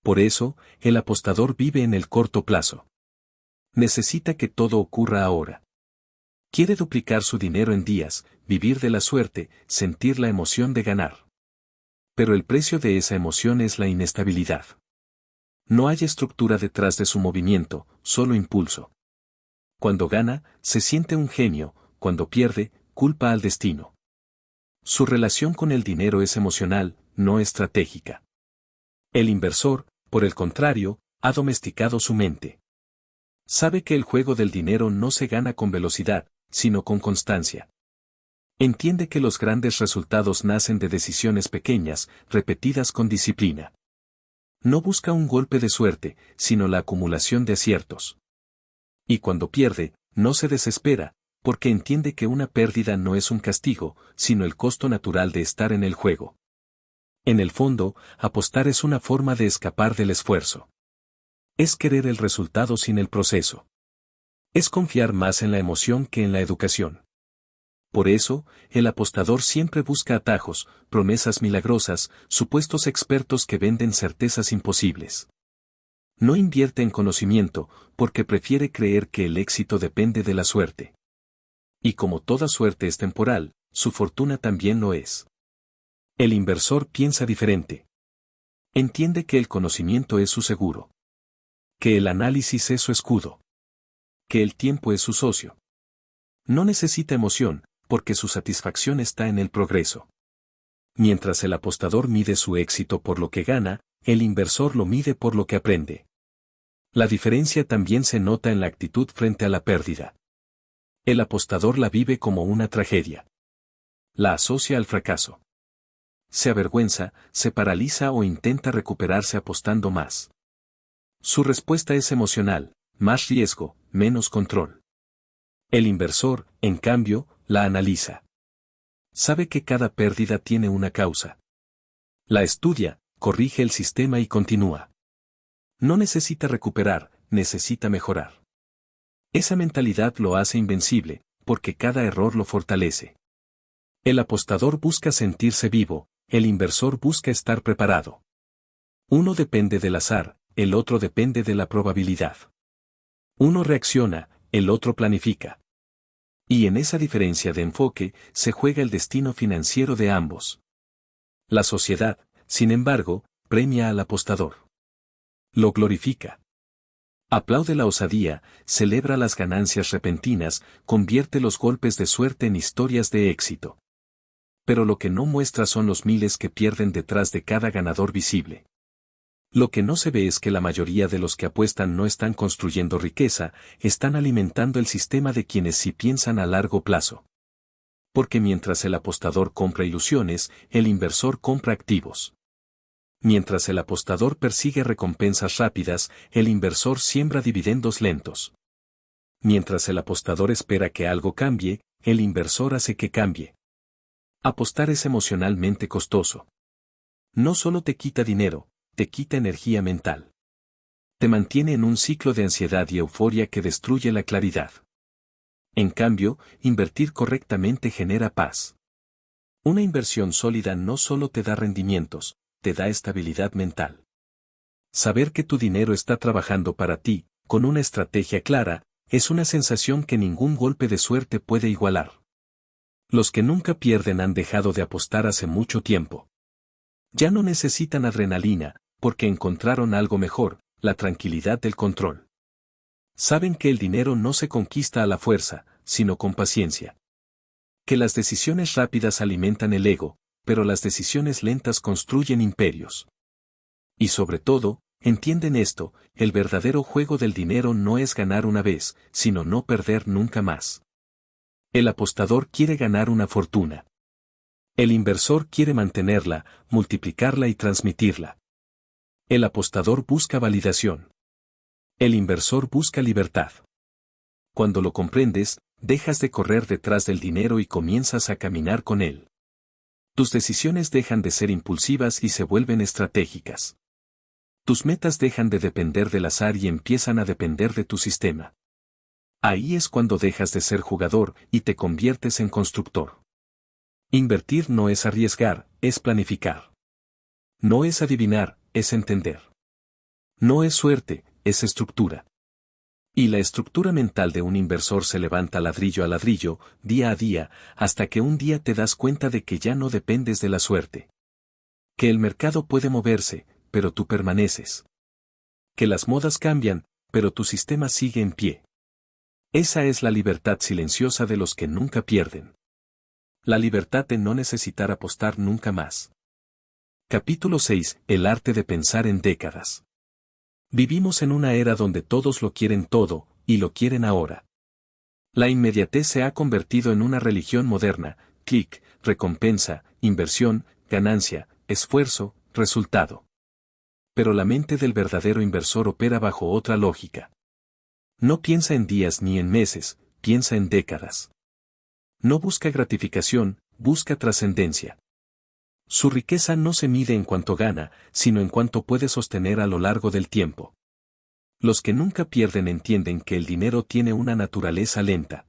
Por eso, el apostador vive en el corto plazo. Necesita que todo ocurra ahora. Quiere duplicar su dinero en días, vivir de la suerte, sentir la emoción de ganar. Pero el precio de esa emoción es la inestabilidad. No hay estructura detrás de su movimiento, solo impulso. Cuando gana, se siente un genio, cuando pierde, culpa al destino. Su relación con el dinero es emocional, no estratégica. El inversor, por el contrario, ha domesticado su mente. Sabe que el juego del dinero no se gana con velocidad, sino con constancia. Entiende que los grandes resultados nacen de decisiones pequeñas, repetidas con disciplina. No busca un golpe de suerte, sino la acumulación de aciertos. Y cuando pierde, no se desespera, porque entiende que una pérdida no es un castigo, sino el costo natural de estar en el juego. En el fondo, apostar es una forma de escapar del esfuerzo. Es querer el resultado sin el proceso. Es confiar más en la emoción que en la educación. Por eso, el apostador siempre busca atajos, promesas milagrosas, supuestos expertos que venden certezas imposibles. No invierte en conocimiento, porque prefiere creer que el éxito depende de la suerte. Y como toda suerte es temporal, su fortuna también lo es. El inversor piensa diferente. Entiende que el conocimiento es su seguro. Que el análisis es su escudo. Que el tiempo es su socio. No necesita emoción, porque su satisfacción está en el progreso. Mientras el apostador mide su éxito por lo que gana, el inversor lo mide por lo que aprende. La diferencia también se nota en la actitud frente a la pérdida. El apostador la vive como una tragedia. La asocia al fracaso. Se avergüenza, se paraliza o intenta recuperarse apostando más. Su respuesta es emocional, más riesgo, menos control. El inversor, en cambio, la analiza. Sabe que cada pérdida tiene una causa. La estudia, corrige el sistema y continúa. No necesita recuperar, necesita mejorar. Esa mentalidad lo hace invencible, porque cada error lo fortalece. El apostador busca sentirse vivo, el inversor busca estar preparado. Uno depende del azar, el otro depende de la probabilidad. Uno reacciona, el otro planifica. Y en esa diferencia de enfoque se juega el destino financiero de ambos. La sociedad, sin embargo, premia al apostador. Lo glorifica. Aplaude la osadía, celebra las ganancias repentinas, convierte los golpes de suerte en historias de éxito. Pero lo que no muestra son los miles que pierden detrás de cada ganador visible. Lo que no se ve es que la mayoría de los que apuestan no están construyendo riqueza, están alimentando el sistema de quienes sí piensan a largo plazo. Porque mientras el apostador compra ilusiones, el inversor compra activos. Mientras el apostador persigue recompensas rápidas, el inversor siembra dividendos lentos. Mientras el apostador espera que algo cambie, el inversor hace que cambie. Apostar es emocionalmente costoso. No solo te quita dinero, te quita energía mental. Te mantiene en un ciclo de ansiedad y euforia que destruye la claridad. En cambio, invertir correctamente genera paz. Una inversión sólida no solo te da rendimientos, te da estabilidad mental. Saber que tu dinero está trabajando para ti, con una estrategia clara, es una sensación que ningún golpe de suerte puede igualar. Los que nunca pierden han dejado de apostar hace mucho tiempo. Ya no necesitan adrenalina, porque encontraron algo mejor, la tranquilidad del control. Saben que el dinero no se conquista a la fuerza, sino con paciencia. Que las decisiones rápidas alimentan el ego, pero las decisiones lentas construyen imperios. Y sobre todo, entienden esto, el verdadero juego del dinero no es ganar una vez, sino no perder nunca más. El apostador quiere ganar una fortuna. El inversor quiere mantenerla, multiplicarla y transmitirla. El apostador busca validación. El inversor busca libertad. Cuando lo comprendes, dejas de correr detrás del dinero y comienzas a caminar con él. Tus decisiones dejan de ser impulsivas y se vuelven estratégicas. Tus metas dejan de depender del azar y empiezan a depender de tu sistema. Ahí es cuando dejas de ser jugador y te conviertes en constructor. Invertir no es arriesgar, es planificar. No es adivinar, es entender. No es suerte, es estructura. Y la estructura mental de un inversor se levanta ladrillo a ladrillo, día a día, hasta que un día te das cuenta de que ya no dependes de la suerte. Que el mercado puede moverse, pero tú permaneces. Que las modas cambian, pero tu sistema sigue en pie. Esa es la libertad silenciosa de los que nunca pierden. La libertad de no necesitar apostar nunca más. Capítulo 6. El arte de pensar en décadas. Vivimos en una era donde todos lo quieren todo, y lo quieren ahora. La inmediatez se ha convertido en una religión moderna: clic, recompensa, inversión, ganancia, esfuerzo, resultado. Pero la mente del verdadero inversor opera bajo otra lógica. No piensa en días ni en meses, piensa en décadas. No busca gratificación, busca trascendencia. Su riqueza no se mide en cuanto gana, sino en cuanto puede sostener a lo largo del tiempo. Los que nunca pierden entienden que el dinero tiene una naturaleza lenta.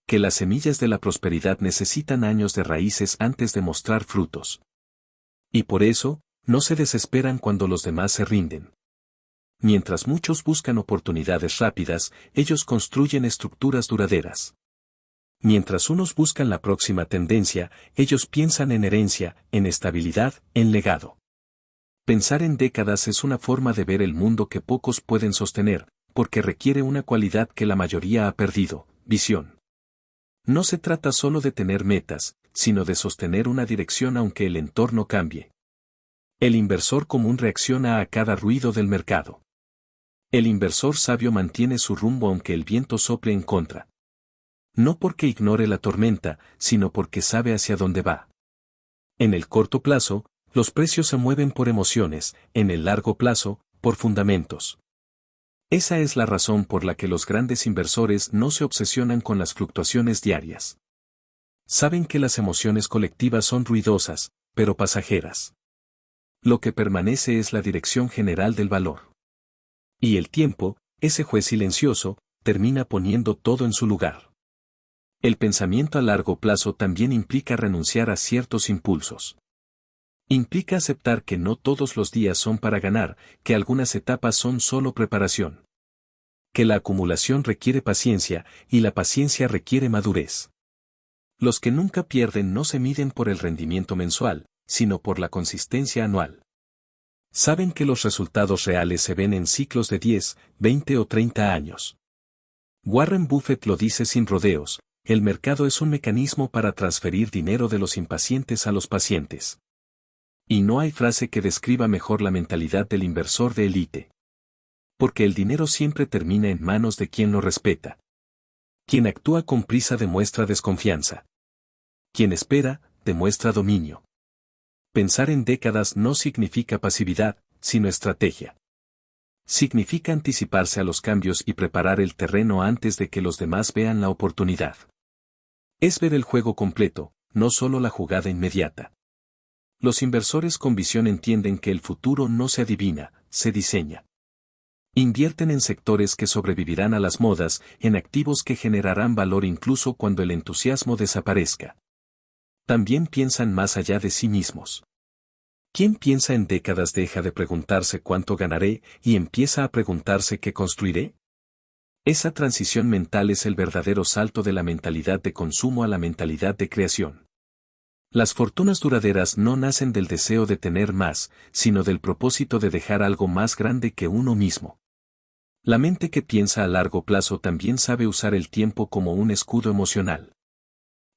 Que las semillas de la prosperidad necesitan años de raíces antes de mostrar frutos. Y por eso, no se desesperan cuando los demás se rinden. Mientras muchos buscan oportunidades rápidas, ellos construyen estructuras duraderas. Mientras unos buscan la próxima tendencia, ellos piensan en herencia, en estabilidad, en legado. Pensar en décadas es una forma de ver el mundo que pocos pueden sostener, porque requiere una cualidad que la mayoría ha perdido: visión. No se trata solo de tener metas, sino de sostener una dirección aunque el entorno cambie. El inversor común reacciona a cada ruido del mercado. El inversor sabio mantiene su rumbo aunque el viento sople en contra. No porque ignore la tormenta, sino porque sabe hacia dónde va. En el corto plazo, los precios se mueven por emociones; en el largo plazo, por fundamentos. Esa es la razón por la que los grandes inversores no se obsesionan con las fluctuaciones diarias. Saben que las emociones colectivas son ruidosas, pero pasajeras. Lo que permanece es la dirección general del valor. Y el tiempo, ese juez silencioso, termina poniendo todo en su lugar. El pensamiento a largo plazo también implica renunciar a ciertos impulsos. Implica aceptar que no todos los días son para ganar, que algunas etapas son solo preparación. Que la acumulación requiere paciencia, y la paciencia requiere madurez. Los que nunca pierden no se miden por el rendimiento mensual, sino por la consistencia anual. Saben que los resultados reales se ven en ciclos de 10, 20 o 30 años. Warren Buffett lo dice sin rodeos: el mercado es un mecanismo para transferir dinero de los impacientes a los pacientes. Y no hay frase que describa mejor la mentalidad del inversor de élite. Porque el dinero siempre termina en manos de quien lo respeta. Quien actúa con prisa demuestra desconfianza. Quien espera, demuestra dominio. Pensar en décadas no significa pasividad, sino estrategia. Significa anticiparse a los cambios y preparar el terreno antes de que los demás vean la oportunidad. Es ver el juego completo, no solo la jugada inmediata. Los inversores con visión entienden que el futuro no se adivina, se diseña. Invierten en sectores que sobrevivirán a las modas, en activos que generarán valor incluso cuando el entusiasmo desaparezca. También piensan más allá de sí mismos. Quien piensa en décadas deja de preguntarse cuánto ganaré y empieza a preguntarse qué construiré. Esa transición mental es el verdadero salto de la mentalidad de consumo a la mentalidad de creación. Las fortunas duraderas no nacen del deseo de tener más, sino del propósito de dejar algo más grande que uno mismo. La mente que piensa a largo plazo también sabe usar el tiempo como un escudo emocional.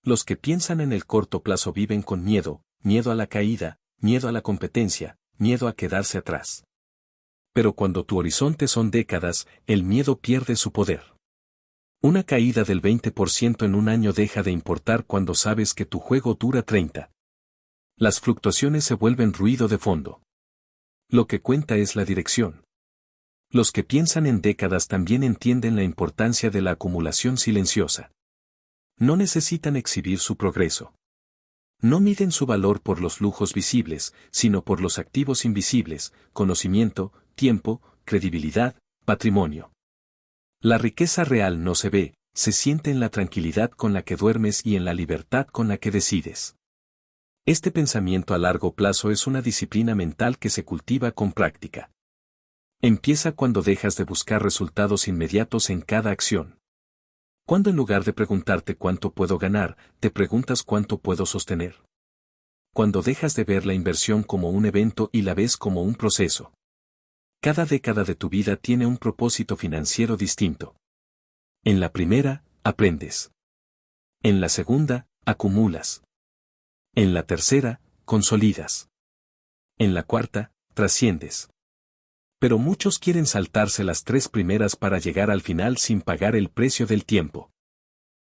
Los que piensan en el corto plazo viven con miedo: miedo a la caída, miedo a la competencia, miedo a quedarse atrás. Pero cuando tu horizonte son décadas, el miedo pierde su poder. Una caída del 20% en un año deja de importar cuando sabes que tu juego dura 30. Las fluctuaciones se vuelven ruido de fondo. Lo que cuenta es la dirección. Los que piensan en décadas también entienden la importancia de la acumulación silenciosa. No necesitan exhibir su progreso. No miden su valor por los lujos visibles, sino por los activos invisibles: conocimiento, tiempo, credibilidad, patrimonio. La riqueza real no se ve, se siente en la tranquilidad con la que duermes y en la libertad con la que decides. Este pensamiento a largo plazo es una disciplina mental que se cultiva con práctica. Empieza cuando dejas de buscar resultados inmediatos en cada acción. Cuando en lugar de preguntarte cuánto puedo ganar, te preguntas cuánto puedo sostener. Cuando dejas de ver la inversión como un evento y la ves como un proceso. Cada década de tu vida tiene un propósito financiero distinto. En la primera, aprendes. En la segunda, acumulas. En la tercera, consolidas. En la cuarta, trasciendes. Pero muchos quieren saltarse las 3 primeras para llegar al final sin pagar el precio del tiempo.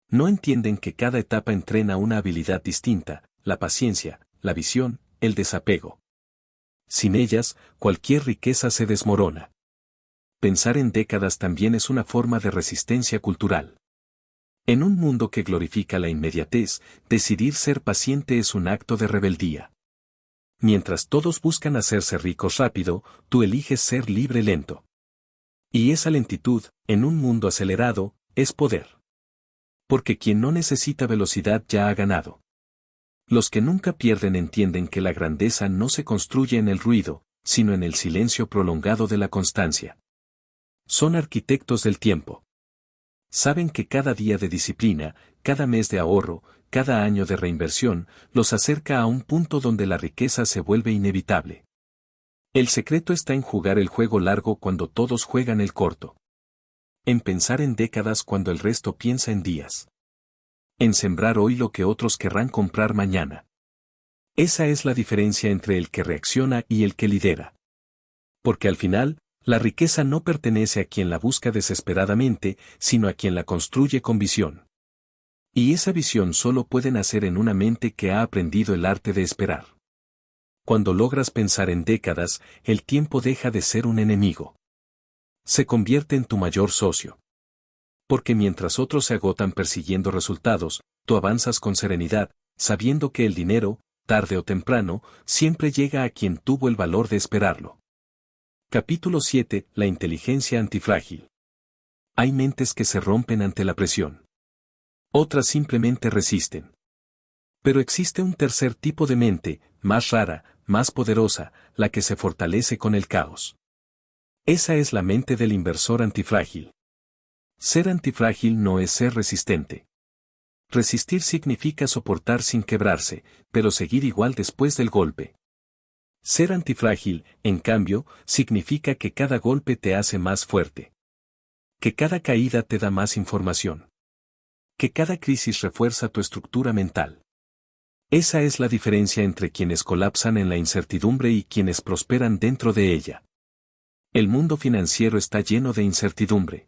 No entienden que cada etapa entrena una habilidad distinta, la paciencia, la visión, el desapego. Sin ellas, cualquier riqueza se desmorona. Pensar en décadas también es una forma de resistencia cultural. En un mundo que glorifica la inmediatez, decidir ser paciente es un acto de rebeldía. Mientras todos buscan hacerse ricos rápido, tú eliges ser libre lento. Y esa lentitud, en un mundo acelerado, es poder. Porque quien no necesita velocidad ya ha ganado. Los que nunca pierden entienden que la grandeza no se construye en el ruido, sino en el silencio prolongado de la constancia. Son arquitectos del tiempo. Saben que cada día de disciplina, cada mes de ahorro, cada año de reinversión, los acerca a un punto donde la riqueza se vuelve inevitable. El secreto está en jugar el juego largo cuando todos juegan el corto. En pensar en décadas cuando el resto piensa en días. En sembrar hoy lo que otros querrán comprar mañana. Esa es la diferencia entre el que reacciona y el que lidera. Porque al final, la riqueza no pertenece a quien la busca desesperadamente, sino a quien la construye con visión. Y esa visión solo puede nacer en una mente que ha aprendido el arte de esperar. Cuando logras pensar en décadas, el tiempo deja de ser un enemigo. Se convierte en tu mayor socio. Porque mientras otros se agotan persiguiendo resultados, tú avanzas con serenidad, sabiendo que el dinero, tarde o temprano, siempre llega a quien tuvo el valor de esperarlo. Capítulo 7. La inteligencia antifrágil. Hay mentes que se rompen ante la presión. Otras simplemente resisten. Pero existe un tercer tipo de mente, más rara, más poderosa, la que se fortalece con el caos. Esa es la mente del inversor antifrágil. Ser antifrágil no es ser resistente. Resistir significa soportar sin quebrarse, pero seguir igual después del golpe. Ser antifrágil, en cambio, significa que cada golpe te hace más fuerte. Que cada caída te da más información. Que cada crisis refuerza tu estructura mental. Esa es la diferencia entre quienes colapsan en la incertidumbre y quienes prosperan dentro de ella. El mundo financiero está lleno de incertidumbre.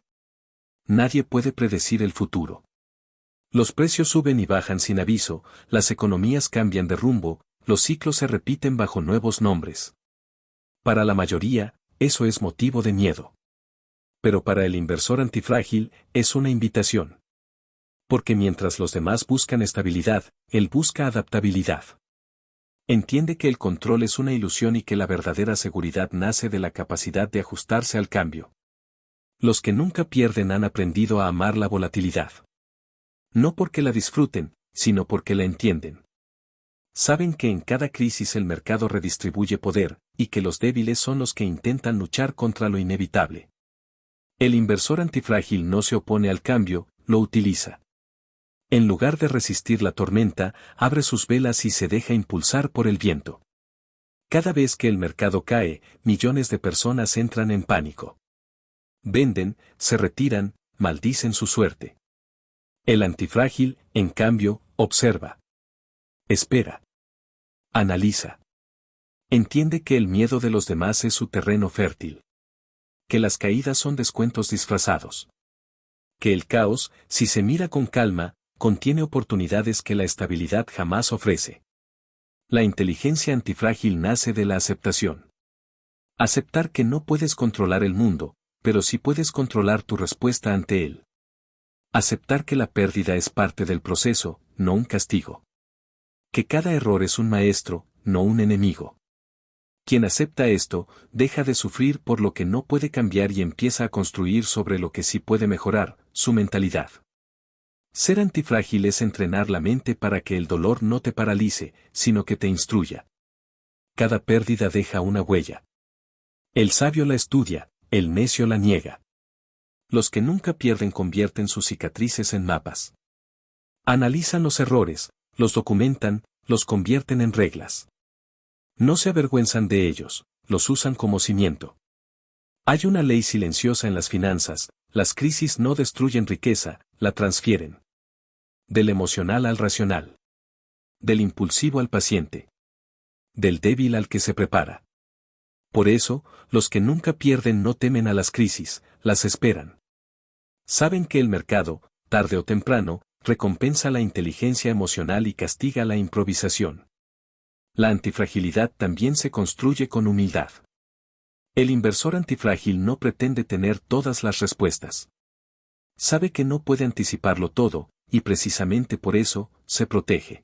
Nadie puede predecir el futuro. Los precios suben y bajan sin aviso, las economías cambian de rumbo, los ciclos se repiten bajo nuevos nombres. Para la mayoría, eso es motivo de miedo. Pero para el inversor antifrágil, es una invitación. Porque mientras los demás buscan estabilidad, él busca adaptabilidad. Entiende que el control es una ilusión y que la verdadera seguridad nace de la capacidad de ajustarse al cambio. Los que nunca pierden han aprendido a amar la volatilidad. No porque la disfruten, sino porque la entienden. Saben que en cada crisis el mercado redistribuye poder, y que los débiles son los que intentan luchar contra lo inevitable. El inversor antifrágil no se opone al cambio, lo utiliza. En lugar de resistir la tormenta, abre sus velas y se deja impulsar por el viento. Cada vez que el mercado cae, millones de personas entran en pánico. Venden, se retiran, maldicen su suerte. El antifrágil, en cambio, observa. Espera. Analiza. Entiende que el miedo de los demás es su terreno fértil. Que las caídas son descuentos disfrazados. Que el caos, si se mira con calma, contiene oportunidades que la estabilidad jamás ofrece. La inteligencia antifrágil nace de la aceptación. Aceptar que no puedes controlar el mundo, pero sí puedes controlar tu respuesta ante él. Aceptar que la pérdida es parte del proceso, no un castigo. Que cada error es un maestro, no un enemigo. Quien acepta esto, deja de sufrir por lo que no puede cambiar y empieza a construir sobre lo que sí puede mejorar, su mentalidad. Ser antifrágil es entrenar la mente para que el dolor no te paralice, sino que te instruya. Cada pérdida deja una huella. El sabio la estudia, el necio la niega. Los que nunca pierden convierten sus cicatrices en mapas. Analizan los errores, los documentan, los convierten en reglas. No se avergüenzan de ellos, los usan como cimiento. Hay una ley silenciosa en las finanzas: las crisis no destruyen riqueza, la transfieren. Del emocional al racional. Del impulsivo al paciente. Del débil al que se prepara. Por eso, los que nunca pierden no temen a las crisis, las esperan. Saben que el mercado, tarde o temprano, recompensa la inteligencia emocional y castiga la improvisación. La antifragilidad también se construye con humildad. El inversor antifrágil no pretende tener todas las respuestas. Sabe que no puede anticiparlo todo, y precisamente por eso, se protege.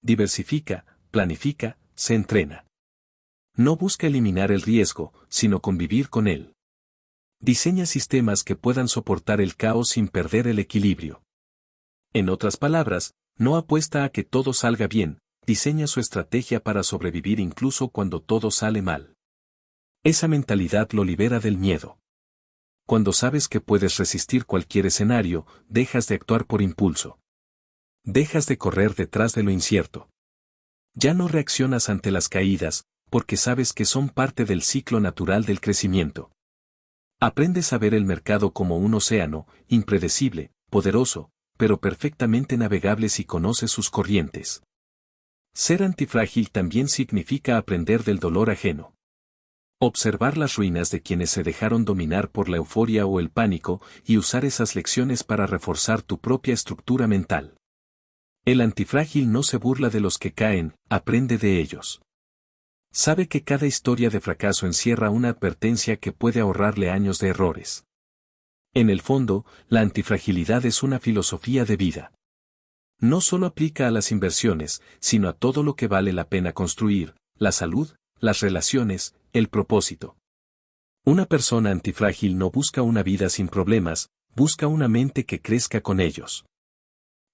Diversifica, planifica, se entrena. No busca eliminar el riesgo, sino convivir con él. Diseña sistemas que puedan soportar el caos sin perder el equilibrio. En otras palabras, no apuesta a que todo salga bien, diseña su estrategia para sobrevivir incluso cuando todo sale mal. Esa mentalidad lo libera del miedo. Cuando sabes que puedes resistir cualquier escenario, dejas de actuar por impulso. Dejas de correr detrás de lo incierto. Ya no reaccionas ante las caídas, porque sabes que son parte del ciclo natural del crecimiento. Aprendes a ver el mercado como un océano, impredecible, poderoso, pero perfectamente navegable si conoces sus corrientes. Ser antifrágil también significa aprender del dolor ajeno. Observar las ruinas de quienes se dejaron dominar por la euforia o el pánico y usar esas lecciones para reforzar tu propia estructura mental. El antifrágil no se burla de los que caen, aprende de ellos. Sabe que cada historia de fracaso encierra una advertencia que puede ahorrarle años de errores. En el fondo, la antifragilidad es una filosofía de vida. No solo aplica a las inversiones, sino a todo lo que vale la pena construir: la salud, las relaciones, el propósito. Una persona antifrágil no busca una vida sin problemas, busca una mente que crezca con ellos.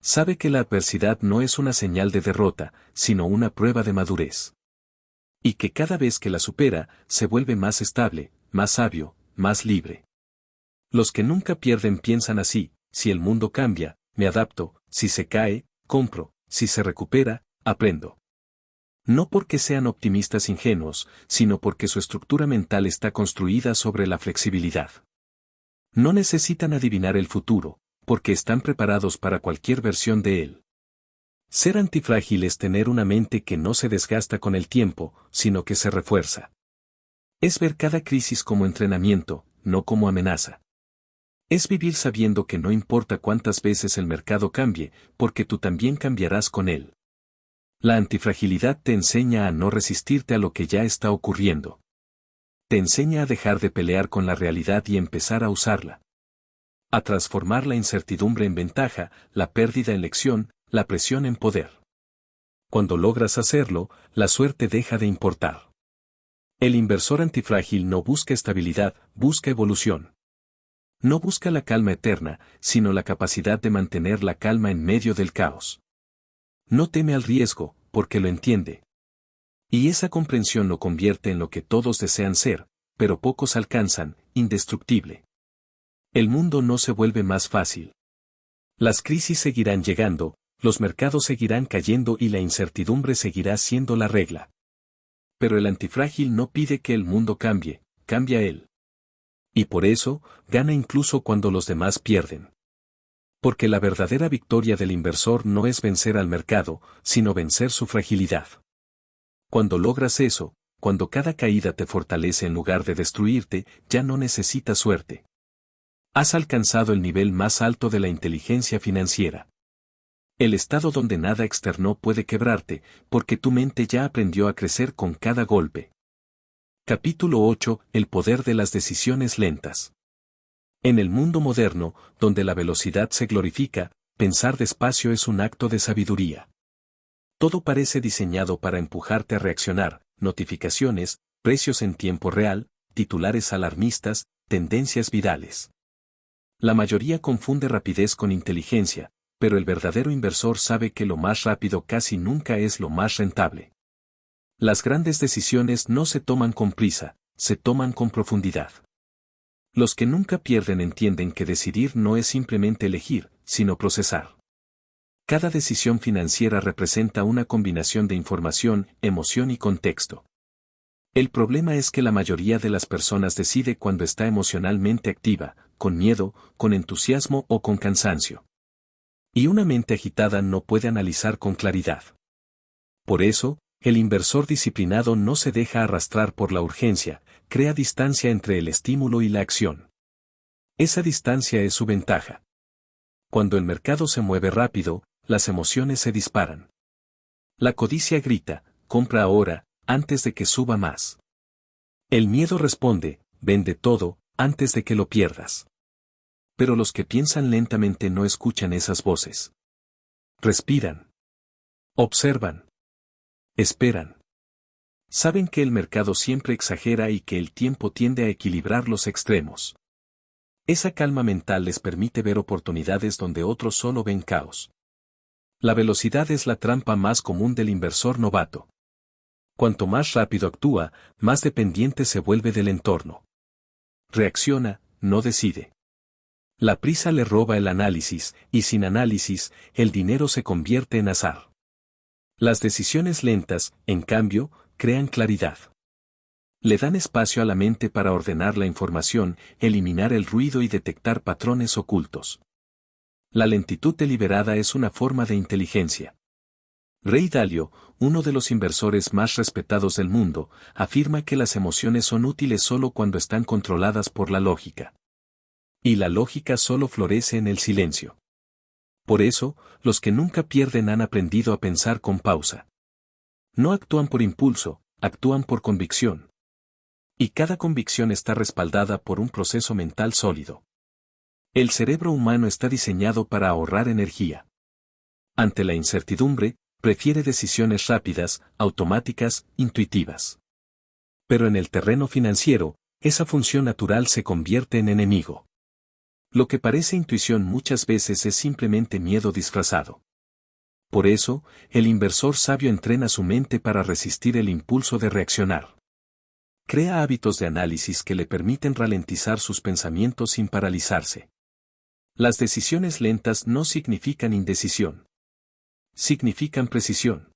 Sabe que la adversidad no es una señal de derrota, sino una prueba de madurez. Y que cada vez que la supera, se vuelve más estable, más sabio, más libre. Los que nunca pierden piensan así: si el mundo cambia, me adapto; si se cae, compro; si se recupera, aprendo. No porque sean optimistas ingenuos, sino porque su estructura mental está construida sobre la flexibilidad. No necesitan adivinar el futuro, porque están preparados para cualquier versión de él. Ser antifrágil es tener una mente que no se desgasta con el tiempo, sino que se refuerza. Es ver cada crisis como entrenamiento, no como amenaza. Es vivir sabiendo que no importa cuántas veces el mercado cambie, porque tú también cambiarás con él. La antifragilidad te enseña a no resistirte a lo que ya está ocurriendo. Te enseña a dejar de pelear con la realidad y empezar a usarla. A transformar la incertidumbre en ventaja, la pérdida en lección, la presión en poder. Cuando logras hacerlo, la suerte deja de importar. El inversor antifrágil no busca estabilidad, busca evolución. No busca la calma eterna, sino la capacidad de mantener la calma en medio del caos. No teme al riesgo, porque lo entiende. Y esa comprensión lo convierte en lo que todos desean ser, pero pocos alcanzan: indestructible. El mundo no se vuelve más fácil. Las crisis seguirán llegando, los mercados seguirán cayendo y la incertidumbre seguirá siendo la regla. Pero el antifrágil no pide que el mundo cambie, cambia él. Y por eso, gana incluso cuando los demás pierden. Porque la verdadera victoria del inversor no es vencer al mercado, sino vencer su fragilidad. Cuando logras eso, cuando cada caída te fortalece en lugar de destruirte, ya no necesitas suerte. Has alcanzado el nivel más alto de la inteligencia financiera. El estado donde nada externo puede quebrarte, porque tu mente ya aprendió a crecer con cada golpe. Capítulo 8: El poder de las decisiones lentas. En el mundo moderno, donde la velocidad se glorifica, pensar despacio es un acto de sabiduría. Todo parece diseñado para empujarte a reaccionar: notificaciones, precios en tiempo real, titulares alarmistas, tendencias virales. La mayoría confunde rapidez con inteligencia, pero el verdadero inversor sabe que lo más rápido casi nunca es lo más rentable. Las grandes decisiones no se toman con prisa, se toman con profundidad. Los que nunca pierden entienden que decidir no es simplemente elegir, sino procesar. Cada decisión financiera representa una combinación de información, emoción y contexto. El problema es que la mayoría de las personas decide cuando está emocionalmente activa, con miedo, con entusiasmo o con cansancio. Y una mente agitada no puede analizar con claridad. Por eso, el inversor disciplinado no se deja arrastrar por la urgencia, crea distancia entre el estímulo y la acción. Esa distancia es su ventaja. Cuando el mercado se mueve rápido, las emociones se disparan. La codicia grita, compra ahora, antes de que suba más. El miedo responde, vende todo, antes de que lo pierdas. Pero los que piensan lentamente no escuchan esas voces. Respiran. Observan. Esperan. Saben que el mercado siempre exagera y que el tiempo tiende a equilibrar los extremos. Esa calma mental les permite ver oportunidades donde otros solo ven caos. La velocidad es la trampa más común del inversor novato. Cuanto más rápido actúa, más dependiente se vuelve del entorno. Reacciona, no decide. La prisa le roba el análisis, y sin análisis, el dinero se convierte en azar. Las decisiones lentas, en cambio, crean claridad. Le dan espacio a la mente para ordenar la información, eliminar el ruido y detectar patrones ocultos. La lentitud deliberada es una forma de inteligencia. Ray Dalio, uno de los inversores más respetados del mundo, afirma que las emociones son útiles solo cuando están controladas por la lógica. Y la lógica solo florece en el silencio. Por eso, los que nunca pierden han aprendido a pensar con pausa. No actúan por impulso, actúan por convicción. Y cada convicción está respaldada por un proceso mental sólido. El cerebro humano está diseñado para ahorrar energía. Ante la incertidumbre, prefiere decisiones rápidas, automáticas, intuitivas. Pero en el terreno financiero, esa función natural se convierte en enemigo. Lo que parece intuición muchas veces es simplemente miedo disfrazado. Por eso, el inversor sabio entrena su mente para resistir el impulso de reaccionar. Crea hábitos de análisis que le permiten ralentizar sus pensamientos sin paralizarse. Las decisiones lentas no significan indecisión. Significan precisión.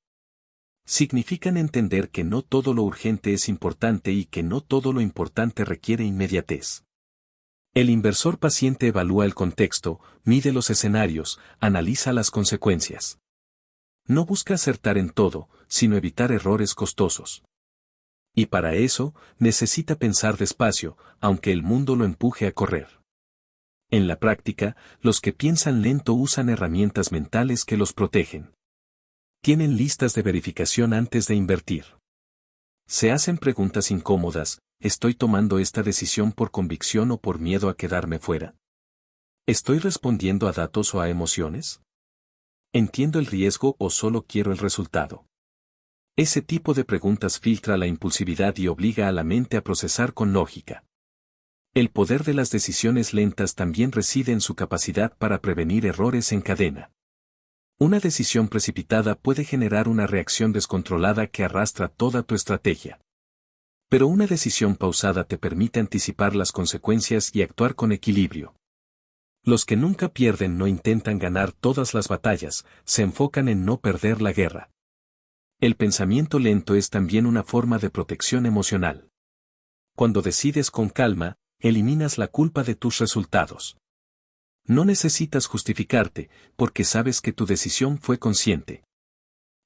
Significan entender que no todo lo urgente es importante y que no todo lo importante requiere inmediatez. El inversor paciente evalúa el contexto, mide los escenarios, analiza las consecuencias. No busca acertar en todo, sino evitar errores costosos. Y para eso, necesita pensar despacio, aunque el mundo lo empuje a correr. En la práctica, los que piensan lento usan herramientas mentales que los protegen. Tienen listas de verificación antes de invertir. Se hacen preguntas incómodas: ¿estoy tomando esta decisión por convicción o por miedo a quedarme fuera? ¿Estoy respondiendo a datos o a emociones? ¿Entiendo el riesgo o solo quiero el resultado? Ese tipo de preguntas filtra la impulsividad y obliga a la mente a procesar con lógica. El poder de las decisiones lentas también reside en su capacidad para prevenir errores en cadena. Una decisión precipitada puede generar una reacción descontrolada que arrastra toda tu estrategia. Pero una decisión pausada te permite anticipar las consecuencias y actuar con equilibrio. Los que nunca pierden no intentan ganar todas las batallas, se enfocan en no perder la guerra. El pensamiento lento es también una forma de protección emocional. Cuando decides con calma, eliminas la culpa de tus resultados. No necesitas justificarte, porque sabes que tu decisión fue consciente.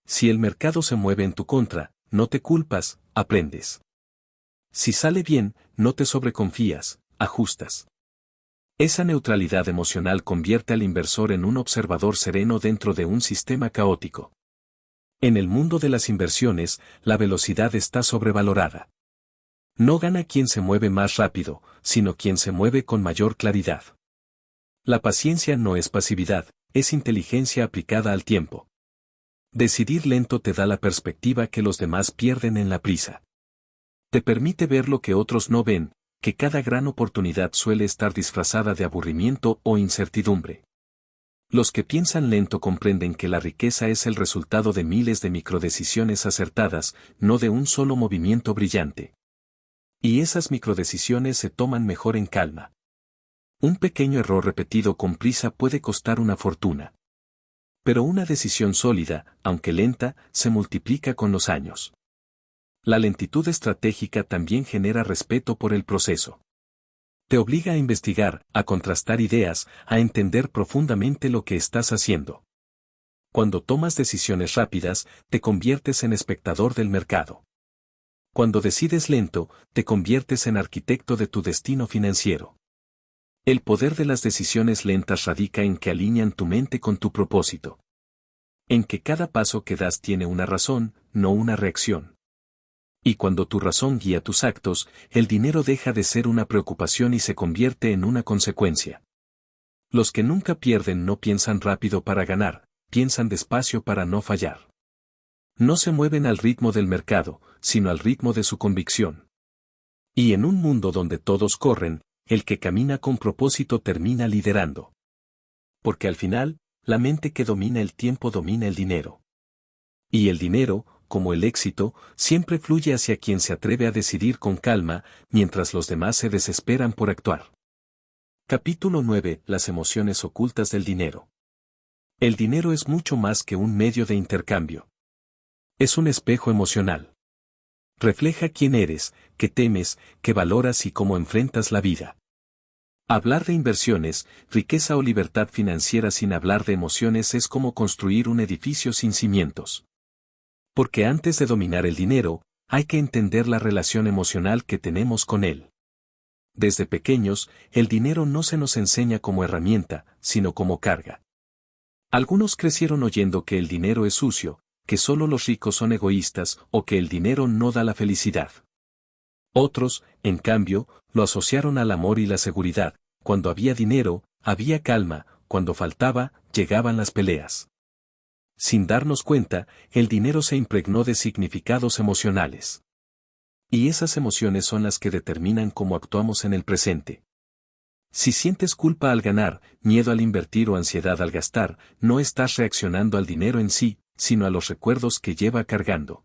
Si el mercado se mueve en tu contra, no te culpas, aprendes. Si sale bien, no te sobreconfías, ajustas. Esa neutralidad emocional convierte al inversor en un observador sereno dentro de un sistema caótico. En el mundo de las inversiones, la velocidad está sobrevalorada. No gana quien se mueve más rápido, sino quien se mueve con mayor claridad. La paciencia no es pasividad, es inteligencia aplicada al tiempo. Decidir lento te da la perspectiva que los demás pierden en la prisa. Te permite ver lo que otros no ven, que cada gran oportunidad suele estar disfrazada de aburrimiento o incertidumbre. Los que piensan lento comprenden que la riqueza es el resultado de miles de microdecisiones acertadas, no de un solo movimiento brillante. Y esas microdecisiones se toman mejor en calma. Un pequeño error repetido con prisa puede costar una fortuna. Pero una decisión sólida, aunque lenta, se multiplica con los años. La lentitud estratégica también genera respeto por el proceso. Te obliga a investigar, a contrastar ideas, a entender profundamente lo que estás haciendo. Cuando tomas decisiones rápidas, te conviertes en espectador del mercado. Cuando decides lento, te conviertes en arquitecto de tu destino financiero. El poder de las decisiones lentas radica en que alinean tu mente con tu propósito. En que cada paso que das tiene una razón, no una reacción. Y cuando tu razón guía tus actos, el dinero deja de ser una preocupación y se convierte en una consecuencia. Los que nunca pierden no piensan rápido para ganar, piensan despacio para no fallar. No se mueven al ritmo del mercado, sino al ritmo de su convicción. Y en un mundo donde todos corren, el que camina con propósito termina liderando. Porque al final, la mente que domina el tiempo domina el dinero. Y el dinero, como el éxito, siempre fluye hacia quien se atreve a decidir con calma, mientras los demás se desesperan por actuar. Capítulo 9. Las emociones ocultas del dinero. El dinero es mucho más que un medio de intercambio. Es un espejo emocional. Refleja quién eres, qué temes, qué valoras y cómo enfrentas la vida. Hablar de inversiones, riqueza o libertad financiera sin hablar de emociones es como construir un edificio sin cimientos. Porque antes de dominar el dinero, hay que entender la relación emocional que tenemos con él. Desde pequeños, el dinero no se nos enseña como herramienta, sino como carga. Algunos crecieron oyendo que el dinero es sucio, que solo los ricos son egoístas o que el dinero no da la felicidad. Otros, en cambio, lo asociaron al amor y la seguridad. Cuando había dinero, había calma, cuando faltaba, llegaban las peleas. Sin darnos cuenta, el dinero se impregnó de significados emocionales. Y esas emociones son las que determinan cómo actuamos en el presente. Si sientes culpa al ganar, miedo al invertir o ansiedad al gastar, no estás reaccionando al dinero en sí, sino a los recuerdos que lleva cargando.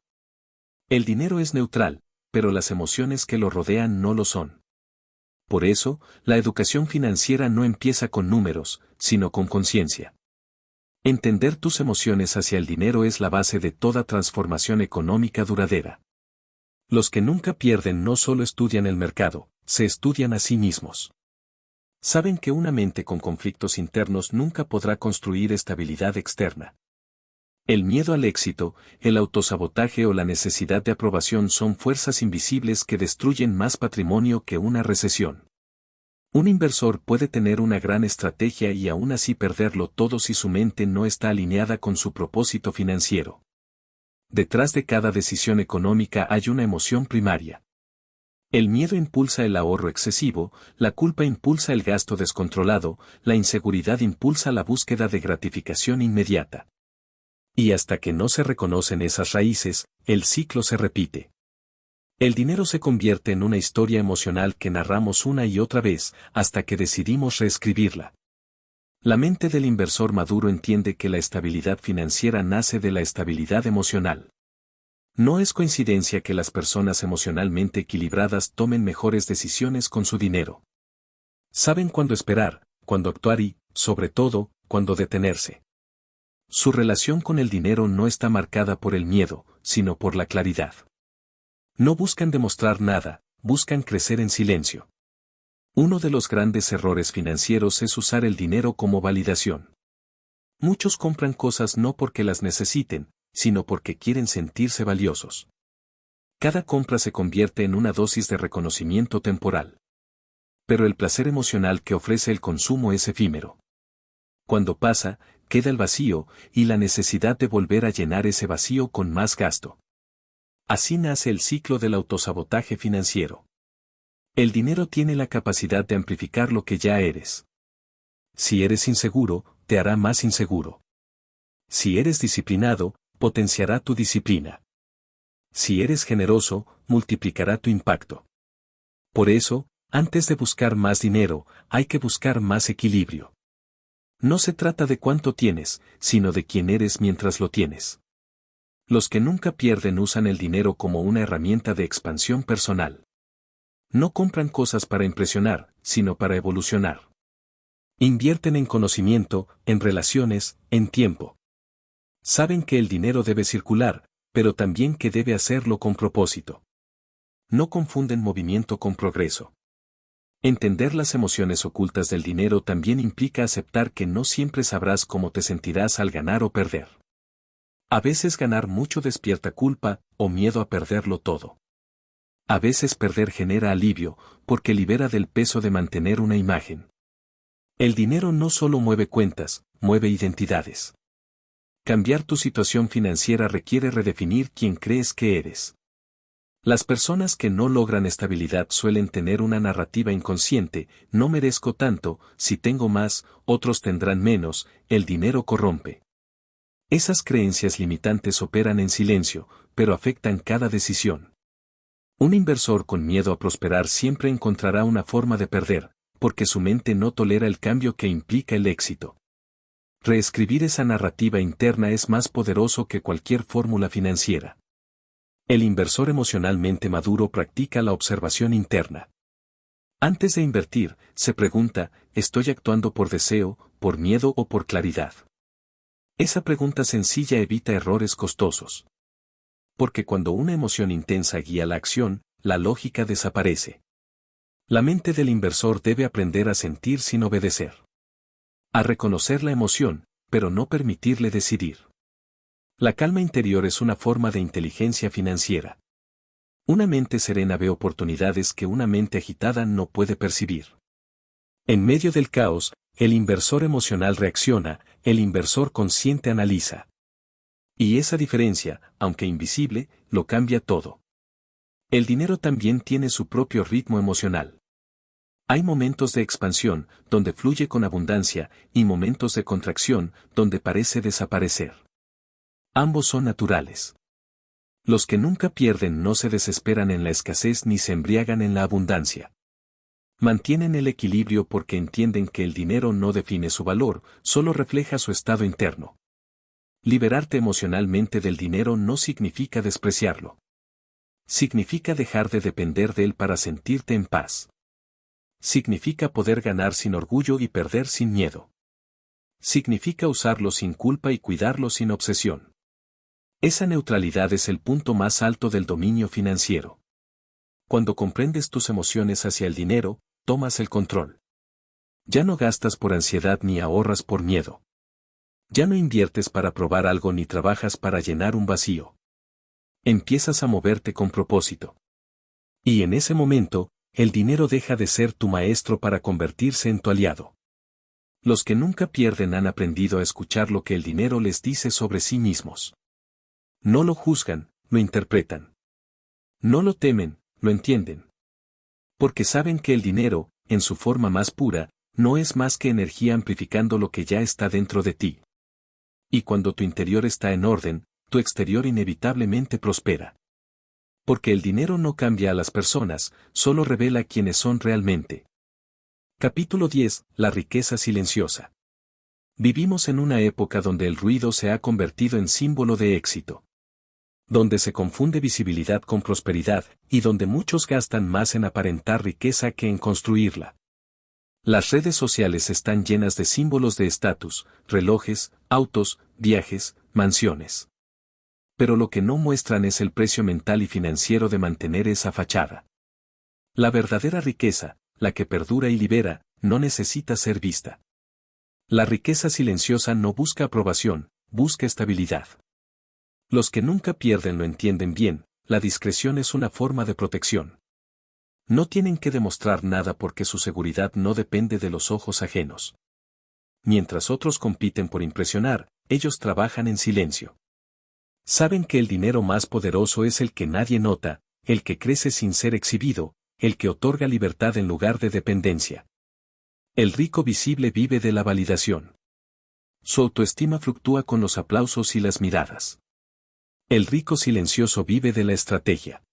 El dinero es neutral, pero las emociones que lo rodean no lo son. Por eso, la educación financiera no empieza con números, sino con conciencia. Entender tus emociones hacia el dinero es la base de toda transformación económica duradera. Los que nunca pierden no solo estudian el mercado, se estudian a sí mismos. Saben que una mente con conflictos internos nunca podrá construir estabilidad externa. El miedo al éxito, el autosabotaje o la necesidad de aprobación son fuerzas invisibles que destruyen más patrimonio que una recesión. Un inversor puede tener una gran estrategia y aún así perderlo todo si su mente no está alineada con su propósito financiero. Detrás de cada decisión económica hay una emoción primaria. El miedo impulsa el ahorro excesivo, la culpa impulsa el gasto descontrolado, la inseguridad impulsa la búsqueda de gratificación inmediata. Y hasta que no se reconocen esas raíces, el ciclo se repite. El dinero se convierte en una historia emocional que narramos una y otra vez, hasta que decidimos reescribirla. La mente del inversor maduro entiende que la estabilidad financiera nace de la estabilidad emocional. No es coincidencia que las personas emocionalmente equilibradas tomen mejores decisiones con su dinero. Saben cuándo esperar, cuándo actuar y, sobre todo, cuándo detenerse. Su relación con el dinero no está marcada por el miedo, sino por la claridad. No buscan demostrar nada, buscan crecer en silencio. Uno de los grandes errores financieros es usar el dinero como validación. Muchos compran cosas no porque las necesiten, sino porque quieren sentirse valiosos. Cada compra se convierte en una dosis de reconocimiento temporal. Pero el placer emocional que ofrece el consumo es efímero. Cuando pasa, queda el vacío, y la necesidad de volver a llenar ese vacío con más gasto. Así nace el ciclo del autosabotaje financiero. El dinero tiene la capacidad de amplificar lo que ya eres. Si eres inseguro, te hará más inseguro. Si eres disciplinado, potenciará tu disciplina. Si eres generoso, multiplicará tu impacto. Por eso, antes de buscar más dinero, hay que buscar más equilibrio. No se trata de cuánto tienes, sino de quién eres mientras lo tienes. Los que nunca pierden usan el dinero como una herramienta de expansión personal. No compran cosas para impresionar, sino para evolucionar. Invierten en conocimiento, en relaciones, en tiempo. Saben que el dinero debe circular, pero también que debe hacerlo con propósito. No confunden movimiento con progreso. Entender las emociones ocultas del dinero también implica aceptar que no siempre sabrás cómo te sentirás al ganar o perder. A veces ganar mucho despierta culpa o miedo a perderlo todo. A veces perder genera alivio, porque libera del peso de mantener una imagen. El dinero no solo mueve cuentas, mueve identidades. Cambiar tu situación financiera requiere redefinir quién crees que eres. Las personas que no logran estabilidad suelen tener una narrativa inconsciente: no merezco tanto, si tengo más, otros tendrán menos, el dinero corrompe. Esas creencias limitantes operan en silencio, pero afectan cada decisión. Un inversor con miedo a prosperar siempre encontrará una forma de perder, porque su mente no tolera el cambio que implica el éxito. Reescribir esa narrativa interna es más poderoso que cualquier fórmula financiera. El inversor emocionalmente maduro practica la observación interna. Antes de invertir, se pregunta: ¿estoy actuando por deseo, por miedo o por claridad? Esa pregunta sencilla evita errores costosos. Porque cuando una emoción intensa guía la acción, la lógica desaparece. La mente del inversor debe aprender a sentir sin obedecer. A reconocer la emoción, pero no permitirle decidir. La calma interior es una forma de inteligencia financiera. Una mente serena ve oportunidades que una mente agitada no puede percibir. En medio del caos, el inversor emocional reacciona, el inversor consciente analiza. Y esa diferencia, aunque invisible, lo cambia todo. El dinero también tiene su propio ritmo emocional. Hay momentos de expansión, donde fluye con abundancia, y momentos de contracción, donde parece desaparecer. Ambos son naturales. Los que nunca pierden no se desesperan en la escasez ni se embriagan en la abundancia. Mantienen el equilibrio porque entienden que el dinero no define su valor, solo refleja su estado interno. Liberarte emocionalmente del dinero no significa despreciarlo. Significa dejar de depender de él para sentirte en paz. Significa poder ganar sin orgullo y perder sin miedo. Significa usarlo sin culpa y cuidarlo sin obsesión. Esa neutralidad es el punto más alto del dominio financiero. Cuando comprendes tus emociones hacia el dinero, tomas el control. Ya no gastas por ansiedad ni ahorras por miedo. Ya no inviertes para probar algo ni trabajas para llenar un vacío. Empiezas a moverte con propósito. Y en ese momento, el dinero deja de ser tu maestro para convertirse en tu aliado. Los que nunca pierden han aprendido a escuchar lo que el dinero les dice sobre sí mismos. No lo juzgan, lo interpretan. No lo temen, lo entienden. Porque saben que el dinero, en su forma más pura, no es más que energía amplificando lo que ya está dentro de ti. Y cuando tu interior está en orden, tu exterior inevitablemente prospera. Porque el dinero no cambia a las personas, solo revela quiénes son realmente. Capítulo 10. La riqueza silenciosa. Vivimos en una época donde el ruido se ha convertido en símbolo de éxito. Donde se confunde visibilidad con prosperidad, y donde muchos gastan más en aparentar riqueza que en construirla. Las redes sociales están llenas de símbolos de estatus: relojes, autos, viajes, mansiones. Pero lo que no muestran es el precio mental y financiero de mantener esa fachada. La verdadera riqueza, la que perdura y libera, no necesita ser vista. La riqueza silenciosa no busca aprobación, busca estabilidad. Los que nunca pierden lo entienden bien: la discreción es una forma de protección. No tienen que demostrar nada porque su seguridad no depende de los ojos ajenos. Mientras otros compiten por impresionar, ellos trabajan en silencio. Saben que el dinero más poderoso es el que nadie nota, el que crece sin ser exhibido, el que otorga libertad en lugar de dependencia. El rico visible vive de la validación. Su autoestima fluctúa con los aplausos y las miradas. El rico silencioso vive de la estrategia.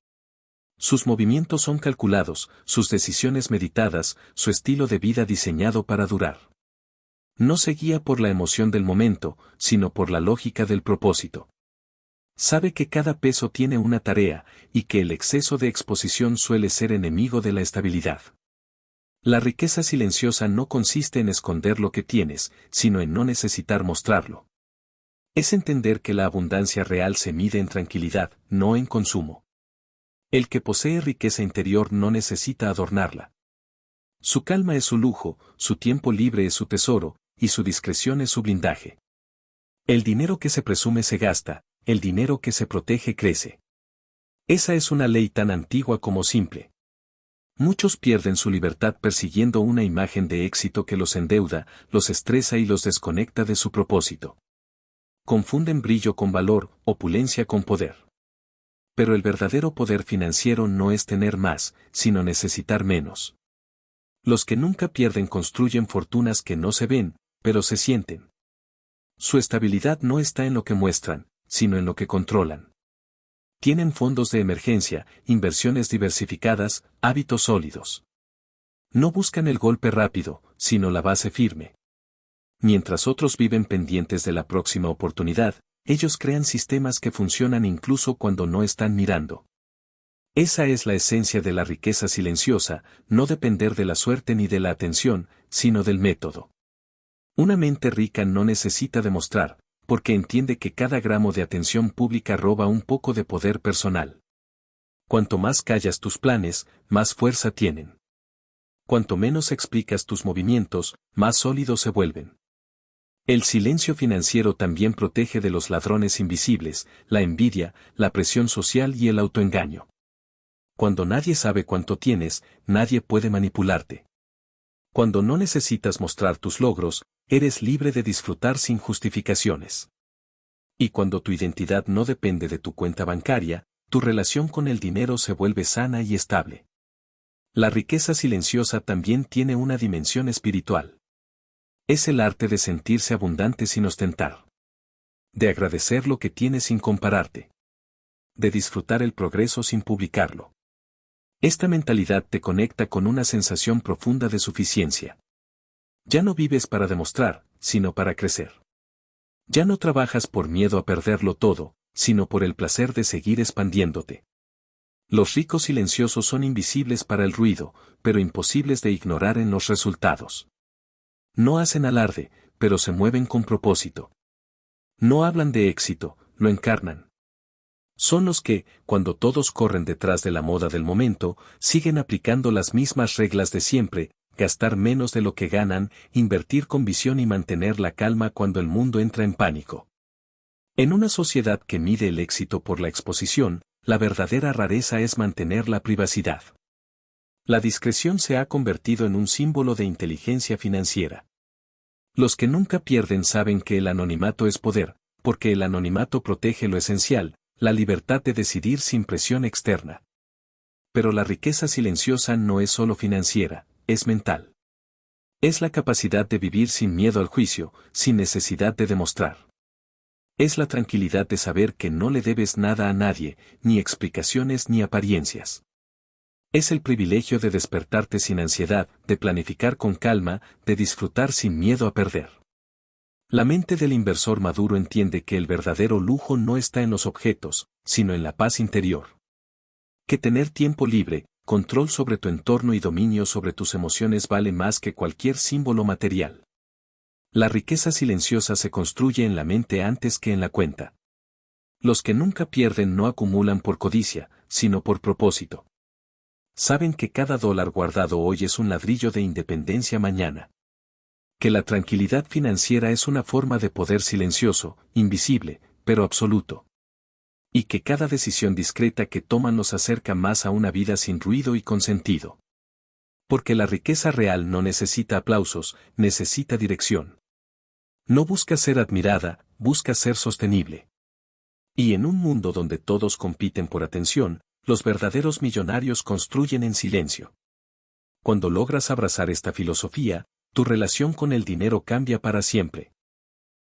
Sus movimientos son calculados, sus decisiones meditadas, su estilo de vida diseñado para durar. No se guía por la emoción del momento, sino por la lógica del propósito. Sabe que cada peso tiene una tarea, y que el exceso de exposición suele ser enemigo de la estabilidad. La riqueza silenciosa no consiste en esconder lo que tienes, sino en no necesitar mostrarlo. Es entender que la abundancia real se mide en tranquilidad, no en consumo. El que posee riqueza interior no necesita adornarla. Su calma es su lujo, su tiempo libre es su tesoro, y su discreción es su blindaje. El dinero que se presume se gasta, el dinero que se protege crece. Esa es una ley tan antigua como simple. Muchos pierden su libertad persiguiendo una imagen de éxito que los endeuda, los estresa y los desconecta de su propósito. Confunden brillo con valor, opulencia con poder. Pero el verdadero poder financiero no es tener más, sino necesitar menos. Los que nunca pierden construyen fortunas que no se ven, pero se sienten. Su estabilidad no está en lo que muestran, sino en lo que controlan. Tienen fondos de emergencia, inversiones diversificadas, hábitos sólidos. No buscan el golpe rápido, sino la base firme. Mientras otros viven pendientes de la próxima oportunidad, ellos crean sistemas que funcionan incluso cuando no están mirando. Esa es la esencia de la riqueza silenciosa, no depender de la suerte ni de la atención, sino del método. Una mente rica no necesita demostrar, porque entiende que cada gramo de atención pública roba un poco de poder personal. Cuanto más callas tus planes, más fuerza tienen. Cuanto menos explicas tus movimientos, más sólidos se vuelven. El silencio financiero también protege de los ladrones invisibles, la envidia, la presión social y el autoengaño. Cuando nadie sabe cuánto tienes, nadie puede manipularte. Cuando no necesitas mostrar tus logros, eres libre de disfrutar sin justificaciones. Y cuando tu identidad no depende de tu cuenta bancaria, tu relación con el dinero se vuelve sana y estable. La riqueza silenciosa también tiene una dimensión espiritual. Es el arte de sentirse abundante sin ostentar. De agradecer lo que tienes sin compararte. De disfrutar el progreso sin publicarlo. Esta mentalidad te conecta con una sensación profunda de suficiencia. Ya no vives para demostrar, sino para crecer. Ya no trabajas por miedo a perderlo todo, sino por el placer de seguir expandiéndote. Los ricos silenciosos son invisibles para el ruido, pero imposibles de ignorar en los resultados. No hacen alarde, pero se mueven con propósito. No hablan de éxito, lo encarnan. Son los que, cuando todos corren detrás de la moda del momento, siguen aplicando las mismas reglas de siempre: gastar menos de lo que ganan, invertir con visión y mantener la calma cuando el mundo entra en pánico. En una sociedad que mide el éxito por la exposición, la verdadera rareza es mantener la privacidad. La discreción se ha convertido en un símbolo de inteligencia financiera. Los que nunca pierden saben que el anonimato es poder, porque el anonimato protege lo esencial, la libertad de decidir sin presión externa. Pero la riqueza silenciosa no es solo financiera, es mental. Es la capacidad de vivir sin miedo al juicio, sin necesidad de demostrar. Es la tranquilidad de saber que no le debes nada a nadie, ni explicaciones ni apariencias. Es el privilegio de despertarte sin ansiedad, de planificar con calma, de disfrutar sin miedo a perder. La mente del inversor maduro entiende que el verdadero lujo no está en los objetos, sino en la paz interior. Que tener tiempo libre, control sobre tu entorno y dominio sobre tus emociones vale más que cualquier símbolo material. La riqueza silenciosa se construye en la mente antes que en la cuenta. Los que nunca pierden no acumulan por codicia, sino por propósito. Saben que cada dólar guardado hoy es un ladrillo de independencia mañana. Que la tranquilidad financiera es una forma de poder silencioso, invisible, pero absoluto. Y que cada decisión discreta que toman nos acerca más a una vida sin ruido y con sentido. Porque la riqueza real no necesita aplausos, necesita dirección. No busca ser admirada, busca ser sostenible. Y en un mundo donde todos compiten por atención, los verdaderos millonarios construyen en silencio. Cuando logras abrazar esta filosofía, tu relación con el dinero cambia para siempre.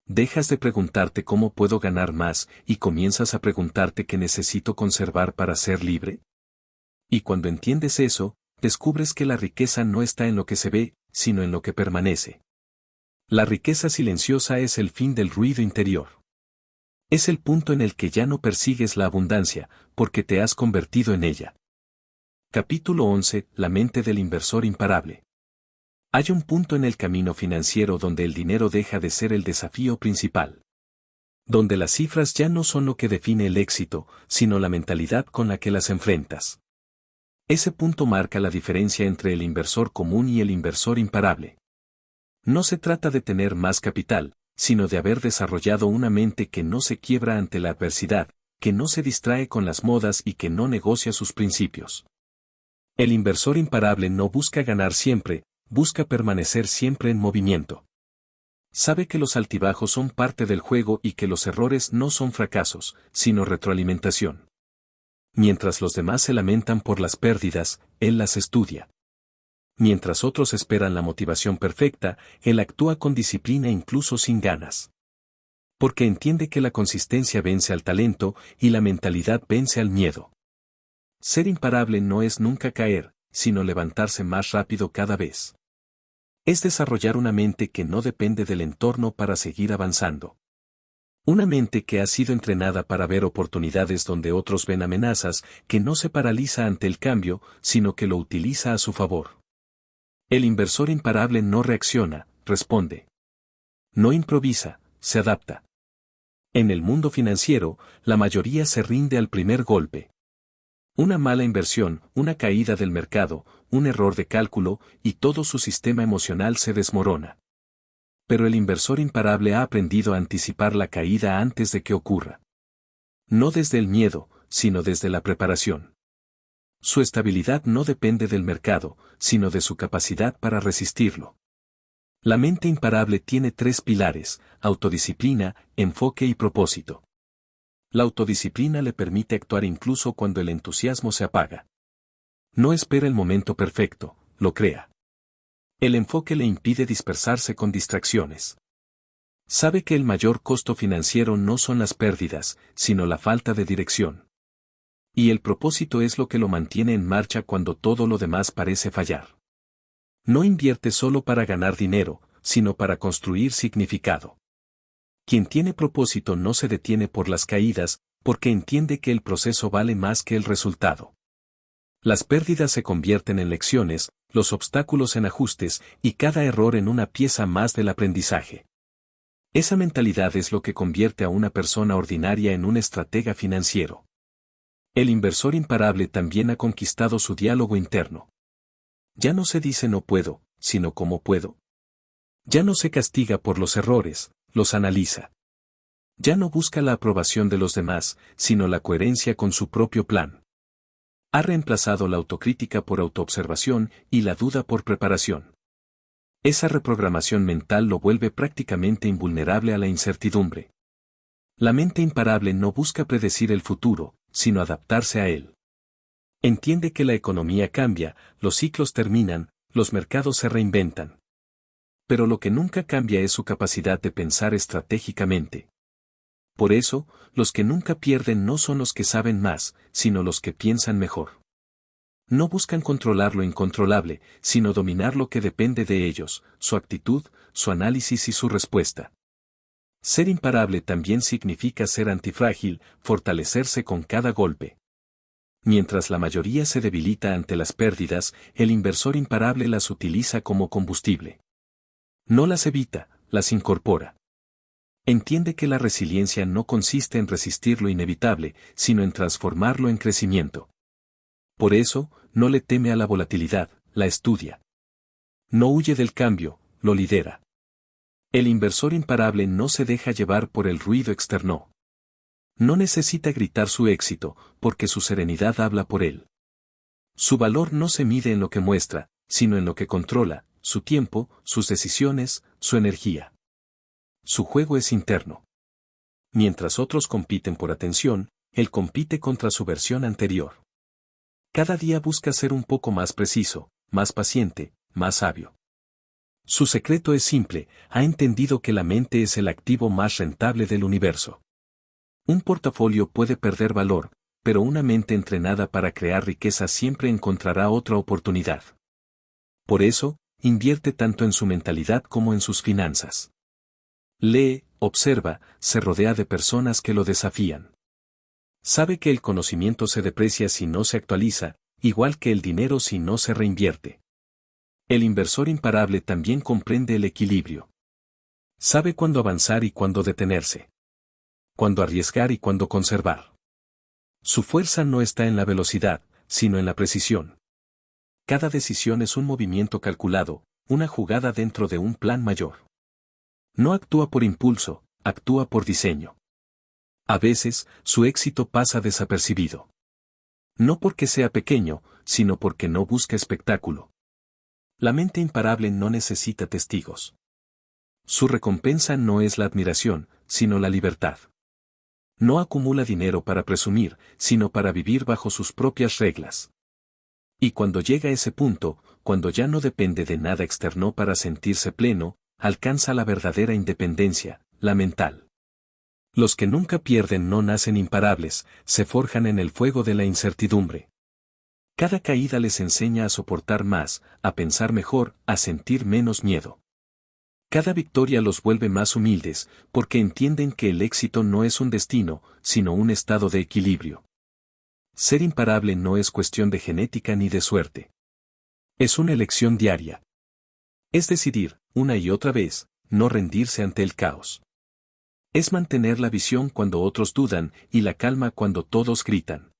Dejas de preguntarte cómo puedo ganar más y comienzas a preguntarte qué necesito conservar para ser libre. Y cuando entiendes eso, descubres que la riqueza no está en lo que se ve, sino en lo que permanece. La riqueza silenciosa es el fin del ruido interior. Es el punto en el que ya no persigues la abundancia, porque te has convertido en ella. Capítulo 11. La mente del inversor imparable. Hay un punto en el camino financiero donde el dinero deja de ser el desafío principal. Donde las cifras ya no son lo que define el éxito, sino la mentalidad con la que las enfrentas. Ese punto marca la diferencia entre el inversor común y el inversor imparable. No se trata de tener más capital, sino de haber desarrollado una mente que no se quiebra ante la adversidad, que no se distrae con las modas y que no negocia sus principios. El inversor imparable no busca ganar siempre, busca permanecer siempre en movimiento. Sabe que los altibajos son parte del juego y que los errores no son fracasos, sino retroalimentación. Mientras los demás se lamentan por las pérdidas, él las estudia. Mientras otros esperan la motivación perfecta, él actúa con disciplina incluso sin ganas. Porque entiende que la consistencia vence al talento y la mentalidad vence al miedo. Ser imparable no es nunca caer, sino levantarse más rápido cada vez. Es desarrollar una mente que no depende del entorno para seguir avanzando. Una mente que ha sido entrenada para ver oportunidades donde otros ven amenazas, que no se paraliza ante el cambio, sino que lo utiliza a su favor. El inversor imparable no reacciona, responde. No improvisa, se adapta. En el mundo financiero, la mayoría se rinde al primer golpe. Una mala inversión, una caída del mercado, un error de cálculo, y todo su sistema emocional se desmorona. Pero el inversor imparable ha aprendido a anticipar la caída antes de que ocurra. No desde el miedo, sino desde la preparación. Su estabilidad no depende del mercado, sino de su capacidad para resistirlo. La mente imparable tiene 3 pilares: autodisciplina, enfoque y propósito. La autodisciplina le permite actuar incluso cuando el entusiasmo se apaga. No espera el momento perfecto, lo crea. El enfoque le impide dispersarse con distracciones. Sabe que el mayor costo financiero no son las pérdidas, sino la falta de dirección. Y el propósito es lo que lo mantiene en marcha cuando todo lo demás parece fallar. No invierte solo para ganar dinero, sino para construir significado. Quien tiene propósito no se detiene por las caídas, porque entiende que el proceso vale más que el resultado. Las pérdidas se convierten en lecciones, los obstáculos en ajustes, y cada error en una pieza más del aprendizaje. Esa mentalidad es lo que convierte a una persona ordinaria en un estratega financiero. El inversor imparable también ha conquistado su diálogo interno. Ya no se dice no puedo, sino cómo puedo. Ya no se castiga por los errores, los analiza. Ya no busca la aprobación de los demás, sino la coherencia con su propio plan. Ha reemplazado la autocrítica por autoobservación y la duda por preparación. Esa reprogramación mental lo vuelve prácticamente invulnerable a la incertidumbre. La mente imparable no busca predecir el futuro, sino adaptarse a él. Entiende que la economía cambia, los ciclos terminan, los mercados se reinventan. Pero lo que nunca cambia es su capacidad de pensar estratégicamente. Por eso, los que nunca pierden no son los que saben más, sino los que piensan mejor. No buscan controlar lo incontrolable, sino dominar lo que depende de ellos, su actitud, su análisis y su respuesta. Ser imparable también significa ser antifrágil, fortalecerse con cada golpe. Mientras la mayoría se debilita ante las pérdidas, el inversor imparable las utiliza como combustible. No las evita, las incorpora. Entiende que la resiliencia no consiste en resistir lo inevitable, sino en transformarlo en crecimiento. Por eso, no le teme a la volatilidad, la estudia. No huye del cambio, lo lidera. El inversor imparable no se deja llevar por el ruido externo. No necesita gritar su éxito, porque su serenidad habla por él. Su valor no se mide en lo que muestra, sino en lo que controla, su tiempo, sus decisiones, su energía. Su juego es interno. Mientras otros compiten por atención, él compite contra su versión anterior. Cada día busca ser un poco más preciso, más paciente, más sabio. Su secreto es simple: ha entendido que la mente es el activo más rentable del universo. Un portafolio puede perder valor, pero una mente entrenada para crear riqueza siempre encontrará otra oportunidad. Por eso, invierte tanto en su mentalidad como en sus finanzas. Lee, observa, se rodea de personas que lo desafían. Sabe que el conocimiento se deprecia si no se actualiza, igual que el dinero si no se reinvierte. El inversor imparable también comprende el equilibrio. Sabe cuándo avanzar y cuándo detenerse. Cuándo arriesgar y cuándo conservar. Su fuerza no está en la velocidad, sino en la precisión. Cada decisión es un movimiento calculado, una jugada dentro de un plan mayor. No actúa por impulso, actúa por diseño. A veces, su éxito pasa desapercibido. No porque sea pequeño, sino porque no busca espectáculo. La mente imparable no necesita testigos. Su recompensa no es la admiración, sino la libertad. No acumula dinero para presumir, sino para vivir bajo sus propias reglas. Y cuando llega a ese punto, cuando ya no depende de nada externo para sentirse pleno, alcanza la verdadera independencia, la mental. Los que nunca pierden no nacen imparables, se forjan en el fuego de la incertidumbre. Cada caída les enseña a soportar más, a pensar mejor, a sentir menos miedo. Cada victoria los vuelve más humildes, porque entienden que el éxito no es un destino, sino un estado de equilibrio. Ser imparable no es cuestión de genética ni de suerte. Es una elección diaria. Es decidir, una y otra vez, no rendirse ante el caos. Es mantener la visión cuando otros dudan y la calma cuando todos gritan.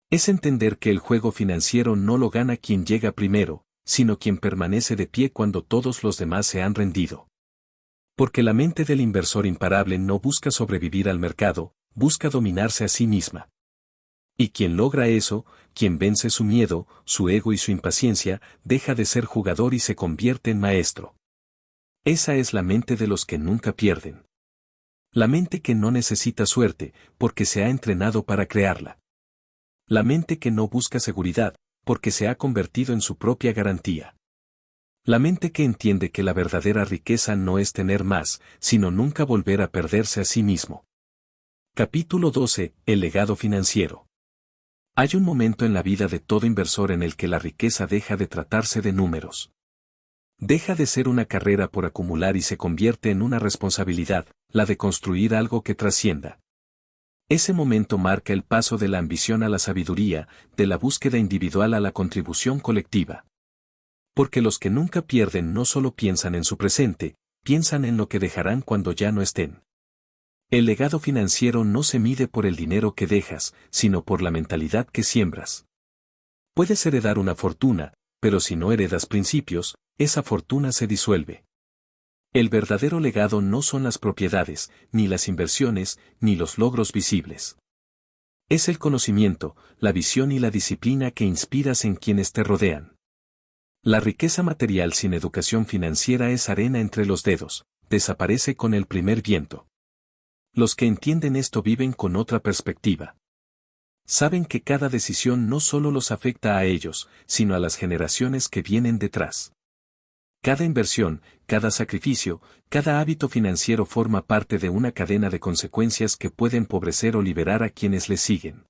Es entender que el juego financiero no lo gana quien llega primero, sino quien permanece de pie cuando todos los demás se han rendido. Porque la mente del inversor imparable no busca sobrevivir al mercado, busca dominarse a sí misma. Y quien logra eso, quien vence su miedo, su ego y su impaciencia, deja de ser jugador y se convierte en maestro. Esa es la mente de los que nunca pierden. La mente que no necesita suerte, porque se ha entrenado para crearla. La mente que no busca seguridad, porque se ha convertido en su propia garantía. La mente que entiende que la verdadera riqueza no es tener más, sino nunca volver a perderse a sí mismo. Capítulo 12. El legado financiero. Hay un momento en la vida de todo inversor en el que la riqueza deja de tratarse de números. Deja de ser una carrera por acumular y se convierte en una responsabilidad, la de construir algo que trascienda. Ese momento marca el paso de la ambición a la sabiduría, de la búsqueda individual a la contribución colectiva. Porque los que nunca pierden no solo piensan en su presente, piensan en lo que dejarán cuando ya no estén. El legado financiero no se mide por el dinero que dejas, sino por la mentalidad que siembras. Puedes heredar una fortuna, pero si no heredas principios, esa fortuna se disuelve. El verdadero legado no son las propiedades, ni las inversiones, ni los logros visibles. Es el conocimiento, la visión y la disciplina que inspiras en quienes te rodean. La riqueza material sin educación financiera es arena entre los dedos, desaparece con el primer viento. Los que entienden esto viven con otra perspectiva. Saben que cada decisión no solo los afecta a ellos, sino a las generaciones que vienen detrás. Cada inversión, cada sacrificio, cada hábito financiero forma parte de una cadena de consecuencias que pueden empobrecer o liberar a quienes le siguen.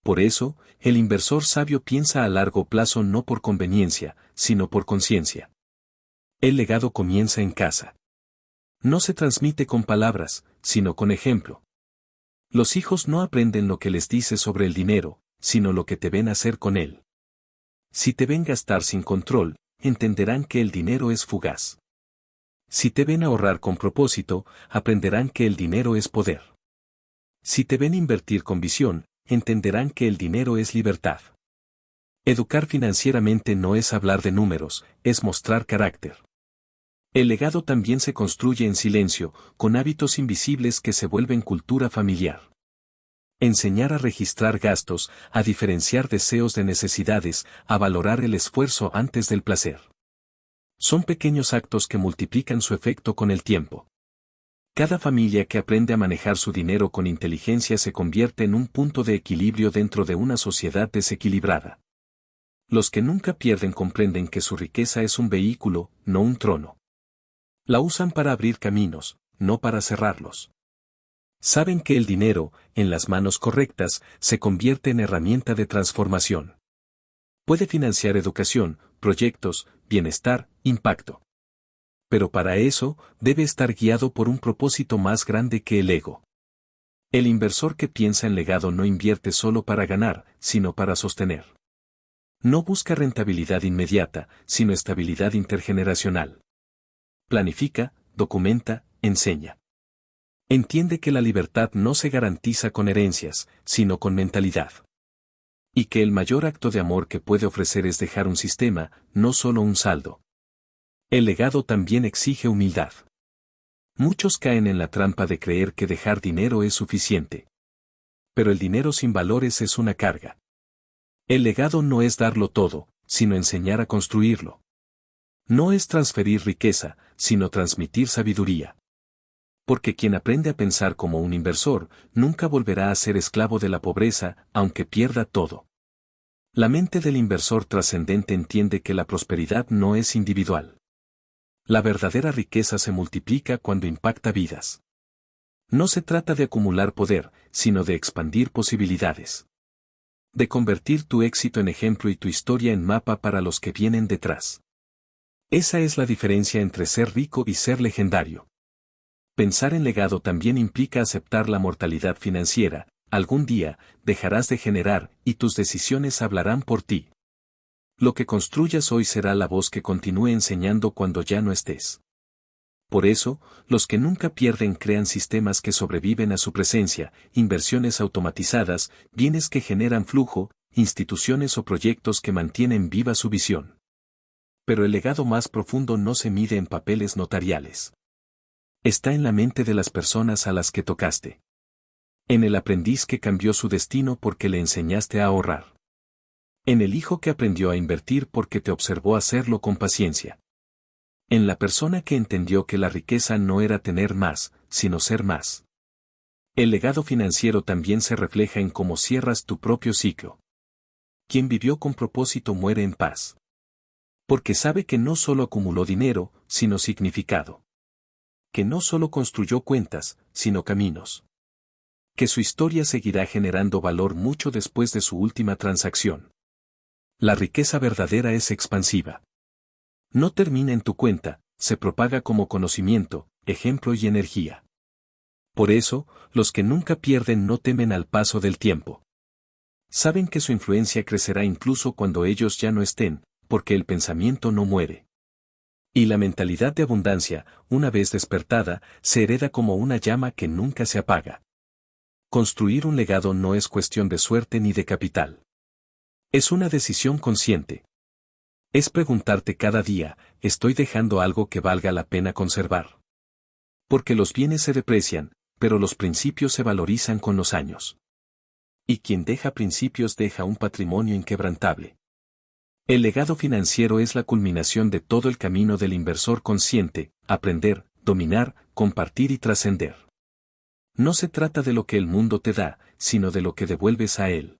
Por eso, el inversor sabio piensa a largo plazo no por conveniencia, sino por conciencia. El legado comienza en casa. No se transmite con palabras, sino con ejemplo. Los hijos no aprenden lo que les dices sobre el dinero, sino lo que te ven hacer con él. Si te ven gastar sin control, entenderán que el dinero es fugaz. Si te ven ahorrar con propósito, aprenderán que el dinero es poder. Si te ven invertir con visión, entenderán que el dinero es libertad. Educar financieramente no es hablar de números, es mostrar carácter. El legado también se construye en silencio, con hábitos invisibles que se vuelven cultura familiar. Enseñar a registrar gastos, a diferenciar deseos de necesidades, a valorar el esfuerzo antes del placer. Son pequeños actos que multiplican su efecto con el tiempo. Cada familia que aprende a manejar su dinero con inteligencia se convierte en un punto de equilibrio dentro de una sociedad desequilibrada. Los que nunca pierden comprenden que su riqueza es un vehículo, no un trono. La usan para abrir caminos, no para cerrarlos. Saben que el dinero, en las manos correctas, se convierte en herramienta de transformación. Puede financiar educación, proyectos, bienestar, impacto. Pero para eso, debe estar guiado por un propósito más grande que el ego. El inversor que piensa en legado no invierte solo para ganar, sino para sostener. No busca rentabilidad inmediata, sino estabilidad intergeneracional. Planifica, documenta, enseña. Entiende que la libertad no se garantiza con herencias, sino con mentalidad. Y que el mayor acto de amor que puede ofrecer es dejar un sistema, no solo un saldo. El legado también exige humildad. Muchos caen en la trampa de creer que dejar dinero es suficiente. Pero el dinero sin valores es una carga. El legado no es darlo todo, sino enseñar a construirlo. No es transferir riqueza, sino transmitir sabiduría. Porque quien aprende a pensar como un inversor, nunca volverá a ser esclavo de la pobreza, aunque pierda todo. La mente del inversor trascendente entiende que la prosperidad no es individual. La verdadera riqueza se multiplica cuando impacta vidas. No se trata de acumular poder, sino de expandir posibilidades. De convertir tu éxito en ejemplo y tu historia en mapa para los que vienen detrás. Esa es la diferencia entre ser rico y ser legendario. Pensar en legado también implica aceptar la mortalidad financiera. Algún día, dejarás de generar, y tus decisiones hablarán por ti. Lo que construyas hoy será la voz que continúe enseñando cuando ya no estés. Por eso, los que nunca pierden crean sistemas que sobreviven a su presencia, inversiones automatizadas, bienes que generan flujo, instituciones o proyectos que mantienen viva su visión. Pero el legado más profundo no se mide en papeles notariales. Está en la mente de las personas a las que tocaste. En el aprendiz que cambió su destino porque le enseñaste a ahorrar. En el hijo que aprendió a invertir porque te observó hacerlo con paciencia. En la persona que entendió que la riqueza no era tener más, sino ser más. El legado financiero también se refleja en cómo cierras tu propio ciclo. Quien vivió con propósito muere en paz. Porque sabe que no solo acumuló dinero, sino significado. Que no solo construyó cuentas, sino caminos. Que su historia seguirá generando valor mucho después de su última transacción. La riqueza verdadera es expansiva. No termina en tu cuenta, se propaga como conocimiento, ejemplo y energía. Por eso, los que nunca pierden no temen al paso del tiempo. Saben que su influencia crecerá incluso cuando ellos ya no estén, porque el pensamiento no muere. Y la mentalidad de abundancia, una vez despertada, se hereda como una llama que nunca se apaga. Construir un legado no es cuestión de suerte ni de capital. Es una decisión consciente. Es preguntarte cada día, ¿estoy dejando algo que valga la pena conservar? Porque los bienes se deprecian, pero los principios se valorizan con los años. Y quien deja principios deja un patrimonio inquebrantable. El legado financiero es la culminación de todo el camino del inversor consciente, aprender, dominar, compartir y trascender. No se trata de lo que el mundo te da, sino de lo que devuelves a él.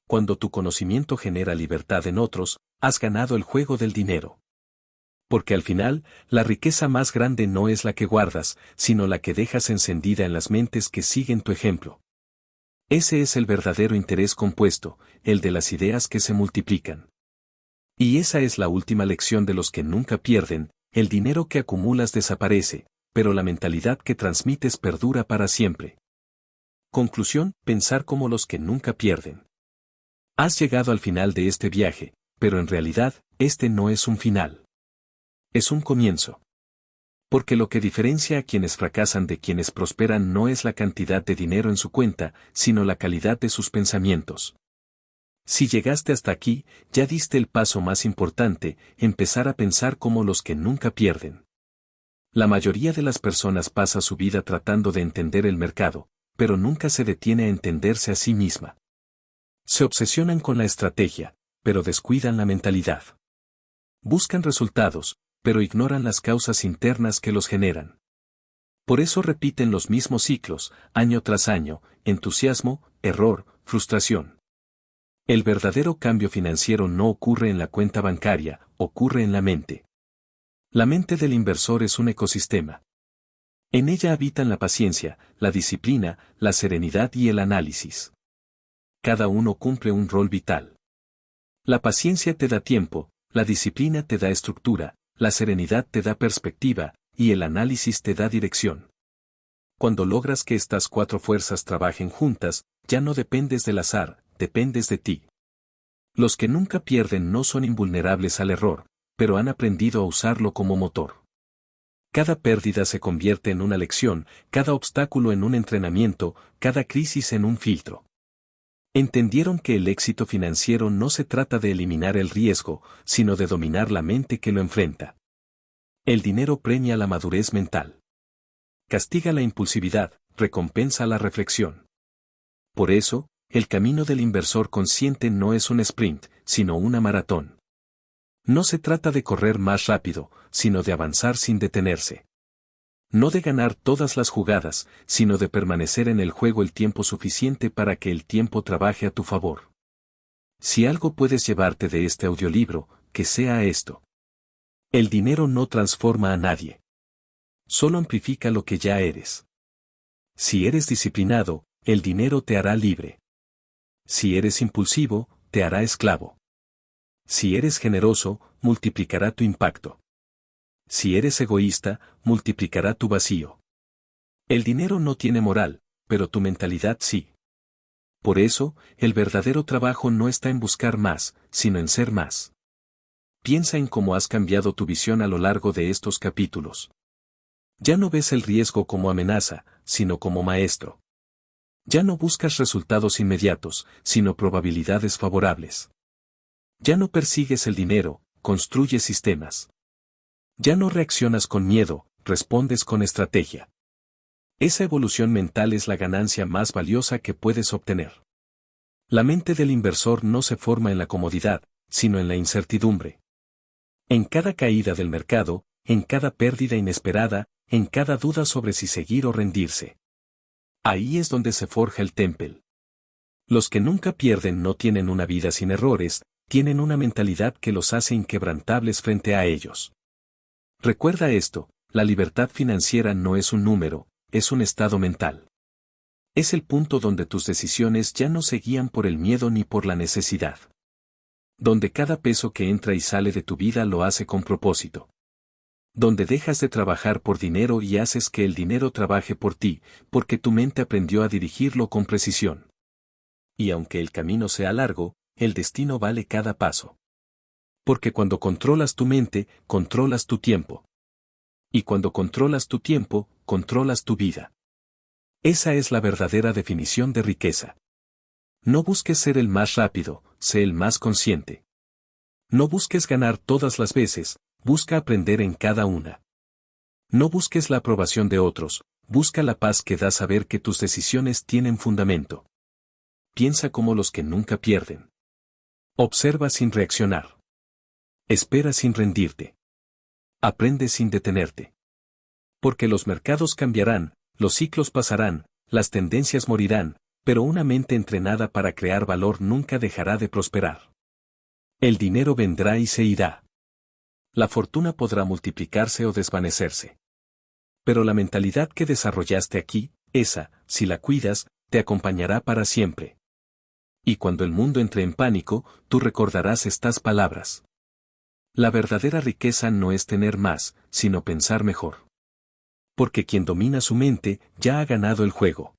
Cuando tu conocimiento genera libertad en otros, has ganado el juego del dinero. Porque al final, la riqueza más grande no es la que guardas, sino la que dejas encendida en las mentes que siguen tu ejemplo. Ese es el verdadero interés compuesto, el de las ideas que se multiplican. Y esa es la última lección de los que nunca pierden, el dinero que acumulas desaparece, pero la mentalidad que transmites perdura para siempre. Conclusión, pensar como los que nunca pierden. Has llegado al final de este viaje, pero en realidad, este no es un final. Es un comienzo. Porque lo que diferencia a quienes fracasan de quienes prosperan no es la cantidad de dinero en su cuenta, sino la calidad de sus pensamientos. Si llegaste hasta aquí, ya diste el paso más importante, empezar a pensar como los que nunca pierden. La mayoría de las personas pasa su vida tratando de entender el mercado, pero nunca se detiene a entenderse a sí misma. Se obsesionan con la estrategia, pero descuidan la mentalidad. Buscan resultados, pero ignoran las causas internas que los generan. Por eso repiten los mismos ciclos, año tras año, entusiasmo, error, frustración. El verdadero cambio financiero no ocurre en la cuenta bancaria, ocurre en la mente. La mente del inversor es un ecosistema. En ella habitan la paciencia, la disciplina, la serenidad y el análisis. Cada uno cumple un rol vital. La paciencia te da tiempo, la disciplina te da estructura, la serenidad te da perspectiva, y el análisis te da dirección. Cuando logras que estas cuatro fuerzas trabajen juntas, ya no dependes del azar, dependes de ti. Los que nunca pierden no son invulnerables al error, pero han aprendido a usarlo como motor. Cada pérdida se convierte en una lección, cada obstáculo en un entrenamiento, cada crisis en un filtro. Entendieron que el éxito financiero no se trata de eliminar el riesgo, sino de dominar la mente que lo enfrenta. El dinero premia la madurez mental. Castiga la impulsividad, recompensa la reflexión. Por eso, el camino del inversor consciente no es un sprint, sino una maratón. No se trata de correr más rápido, sino de avanzar sin detenerse. No de ganar todas las jugadas, sino de permanecer en el juego el tiempo suficiente para que el tiempo trabaje a tu favor. Si algo puedes llevarte de este audiolibro, que sea esto. El dinero no transforma a nadie. Solo amplifica lo que ya eres. Si eres disciplinado, el dinero te hará libre. Si eres impulsivo, te hará esclavo. Si eres generoso, multiplicará tu impacto. Si eres egoísta, multiplicará tu vacío. El dinero no tiene moral, pero tu mentalidad sí. Por eso, el verdadero trabajo no está en buscar más, sino en ser más. Piensa en cómo has cambiado tu visión a lo largo de estos capítulos. Ya no ves el riesgo como amenaza, sino como maestro. Ya no buscas resultados inmediatos, sino probabilidades favorables. Ya no persigues el dinero, construyes sistemas. Ya no reaccionas con miedo, respondes con estrategia. Esa evolución mental es la ganancia más valiosa que puedes obtener. La mente del inversor no se forma en la comodidad, sino en la incertidumbre. En cada caída del mercado, en cada pérdida inesperada, en cada duda sobre si seguir o rendirse. Ahí es donde se forja el temple. Los que nunca pierden no tienen una vida sin errores, tienen una mentalidad que los hace inquebrantables frente a ellos. Recuerda esto, la libertad financiera no es un número, es un estado mental. Es el punto donde tus decisiones ya no se guían por el miedo ni por la necesidad. Donde cada peso que entra y sale de tu vida lo hace con propósito. Donde dejas de trabajar por dinero y haces que el dinero trabaje por ti, porque tu mente aprendió a dirigirlo con precisión. Y aunque el camino sea largo, el destino vale cada paso. Porque cuando controlas tu mente, controlas tu tiempo. Y cuando controlas tu tiempo, controlas tu vida. Esa es la verdadera definición de riqueza. No busques ser el más rápido, sé el más consciente. No busques ganar todas las veces, busca aprender en cada una. No busques la aprobación de otros, busca la paz que da saber que tus decisiones tienen fundamento. Piensa como los que nunca pierden. Observa sin reaccionar. Espera sin rendirte. Aprende sin detenerte. Porque los mercados cambiarán, los ciclos pasarán, las tendencias morirán, pero una mente entrenada para crear valor nunca dejará de prosperar. El dinero vendrá y se irá. La fortuna podrá multiplicarse o desvanecerse. Pero la mentalidad que desarrollaste aquí, esa, si la cuidas, te acompañará para siempre. Y cuando el mundo entre en pánico, tú recordarás estas palabras. La verdadera riqueza no es tener más, sino pensar mejor. Porque quien domina su mente, ya ha ganado el juego.